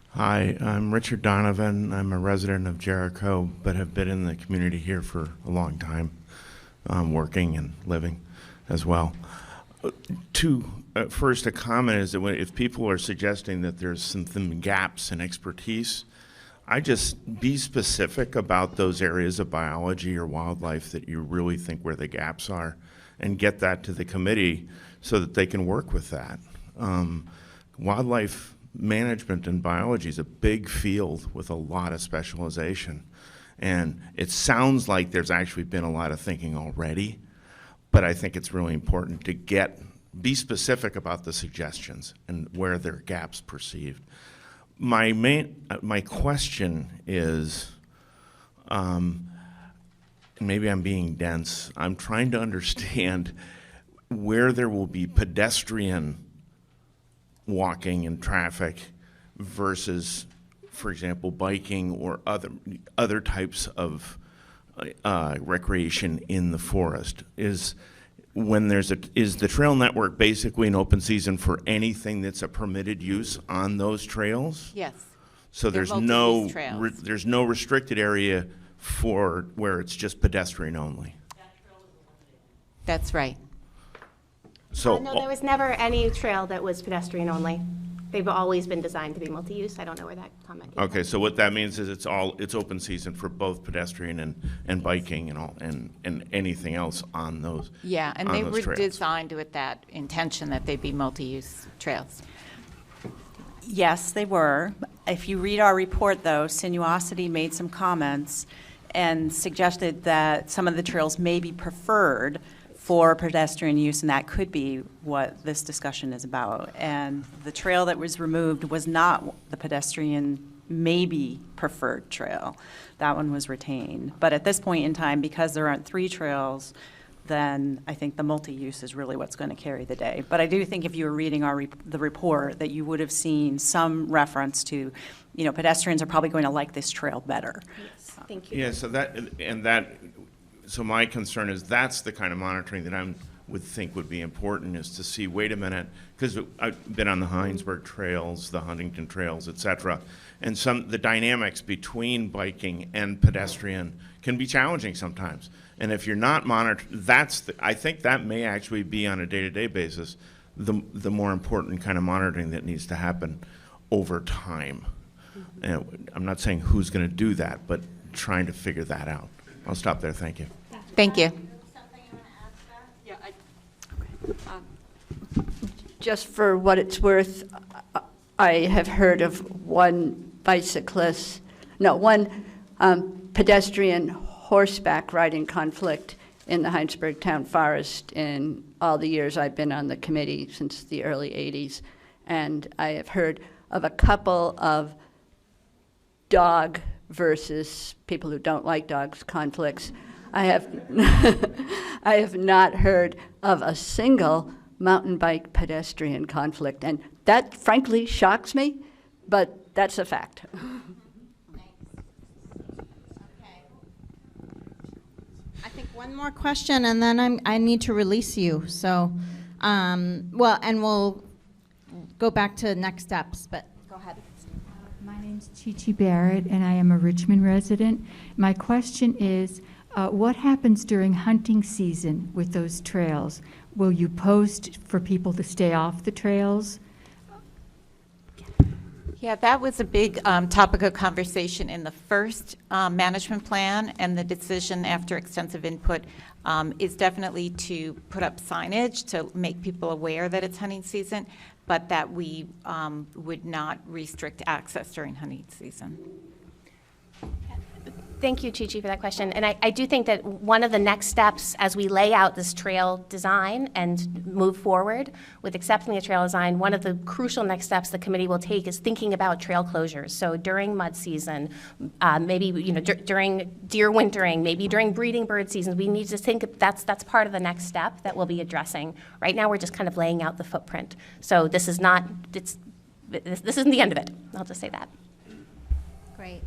Hi, I'm Richard Donovan. I'm a resident of Jericho, but have been in the community here for a long time, working and living as well. First, a comment is that if people are suggesting that there's some gaps in expertise, I just be specific about those areas of biology or wildlife that you really think where the gaps are, and get that to the committee so that they can work with that. Wildlife management and biology is a big field with a lot of specialization, and it sounds like there's actually been a lot of thinking already, but I think it's really important to be specific about the suggestions and where there are gaps perceived. My question is, maybe I'm being dense, I'm trying to understand where there will be pedestrian walking and traffic versus, for example, biking or other types of recreation in the forest. when is the trail network basically an open season for anything that's a permitted use on those trails? Yes. So They're there's multi-use trails. there's no restricted area for where it's just pedestrian only. That's right. So No, there was never any trail that was pedestrian only. They've always been designed to be multi-use. I don't know where that comment came okay, so what that means is it's open season for both pedestrian and biking and anything else on those. Yeah, and on they those were trails. designed with that intention that they be multi-use trails. Yes, they were. If you read our report, though, Sinuosity made some comments and suggested that some of the trails may be preferred for pedestrian use, and that could be what this discussion is about. And the trail that was removed was not the pedestrian maybe preferred trail. That one was retained. But at this point in time, because there aren't 3 trails, then I think the multi-use is really what's going to carry the day. But I do think if you were reading the report, that you would have seen some reference to, pedestrians are probably going to like this trail better. Yes, thank you. Yeah, so my concern is that's the kind of monitoring that I would think would be important, is to see, wait a minute, because I've been on the Heinsberg trails, the Huntington trails, et cetera, and the dynamics between biking and pedestrian can be challenging sometimes. And if you're not monitoring, I think that may actually be on a day-to-day basis the more important kind of monitoring that needs to happen over time. And I'm not saying who's going to do that, but trying to figure that out. I'll stop there. Thank you. Thank you. Just for what it's worth, I have heard of one pedestrian horseback riding conflict in the Heinsberg Town Forest in all the years I've been on the committee since the early 80s. And I have heard of a couple of dog versus people who don't like dogs conflicts. I have not heard of a single mountain bike pedestrian conflict, and that frankly shocks me, but that's a fact. I think one more question, and then I need to release you. So, and we'll go back to next steps, but go ahead. My name's Chi Barrett, and I am a Richmond resident. My question is, what happens during hunting season with those trails? Will you post for people to stay off the trails? Yeah, that was a big topic of conversation in the first management plan, and the decision after extensive input is definitely to put up signage to make people aware that it's hunting season, but that we would not restrict access during hunting season. Thank you, Chi-Chi, for that question. And I do think that one of the next steps as we lay out this trail design and move forward with accepting the trail design, one of the crucial next steps the committee will take is thinking about trail closures. So during mud season, maybe during deer wintering, maybe during breeding bird seasons, we need to think that's part of the next step that we'll be addressing. Right now, we're just kind of laying out the footprint. So this isn't the end of it. I'll just say that. Great.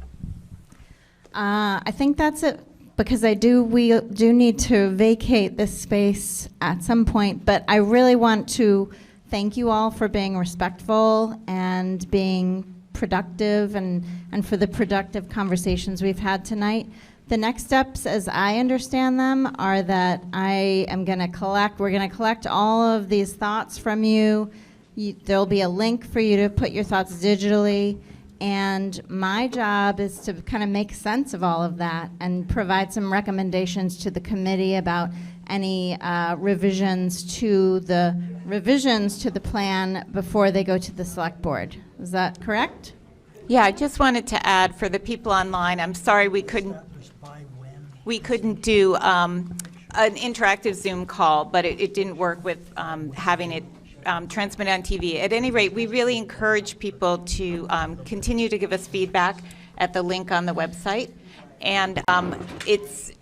I think that's it, because we do need to vacate this space at some point, but I really want to thank you all for being respectful and being productive and for the productive conversations we've had tonight. The next steps, as I understand them, are that we're going to collect all of these thoughts from you. There'll be a link for you to put your thoughts digitally. And my job is to kind of make sense of all of that and provide some recommendations to the committee about any revisions to the plan before they go to the select board. Is that correct? Yeah, I just wanted to add for the people online, I'm sorry we couldn't do an interactive Zoom call, but it didn't work with having it transmit on TV. At any rate, we really encourage people to continue to give us feedback at the link on the website. And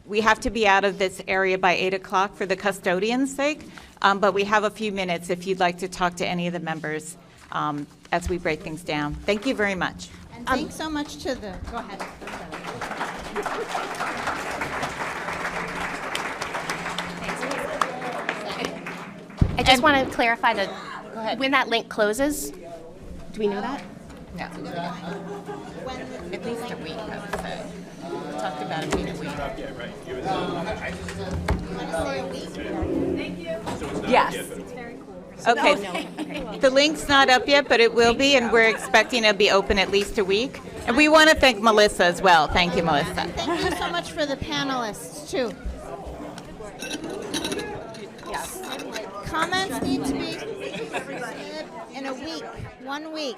we have to be out of this area by 8 o'clock for the custodian's sake, but we have a few minutes if you'd like to talk to any of the members as we break things down. Thank you very much. And thanks so much to the, go ahead. I just want to clarify that when that link closes, do we know that? No. At least a week, I would say. We talked about it being a week. Yes. Okay. The link's not up yet, but it will be, and we're expecting it'll be open at least a week. And we want to thank Melissa as well. Thank you, Melissa. Thank you so much for the panelists, too. Comments need to be in a week, 1 week.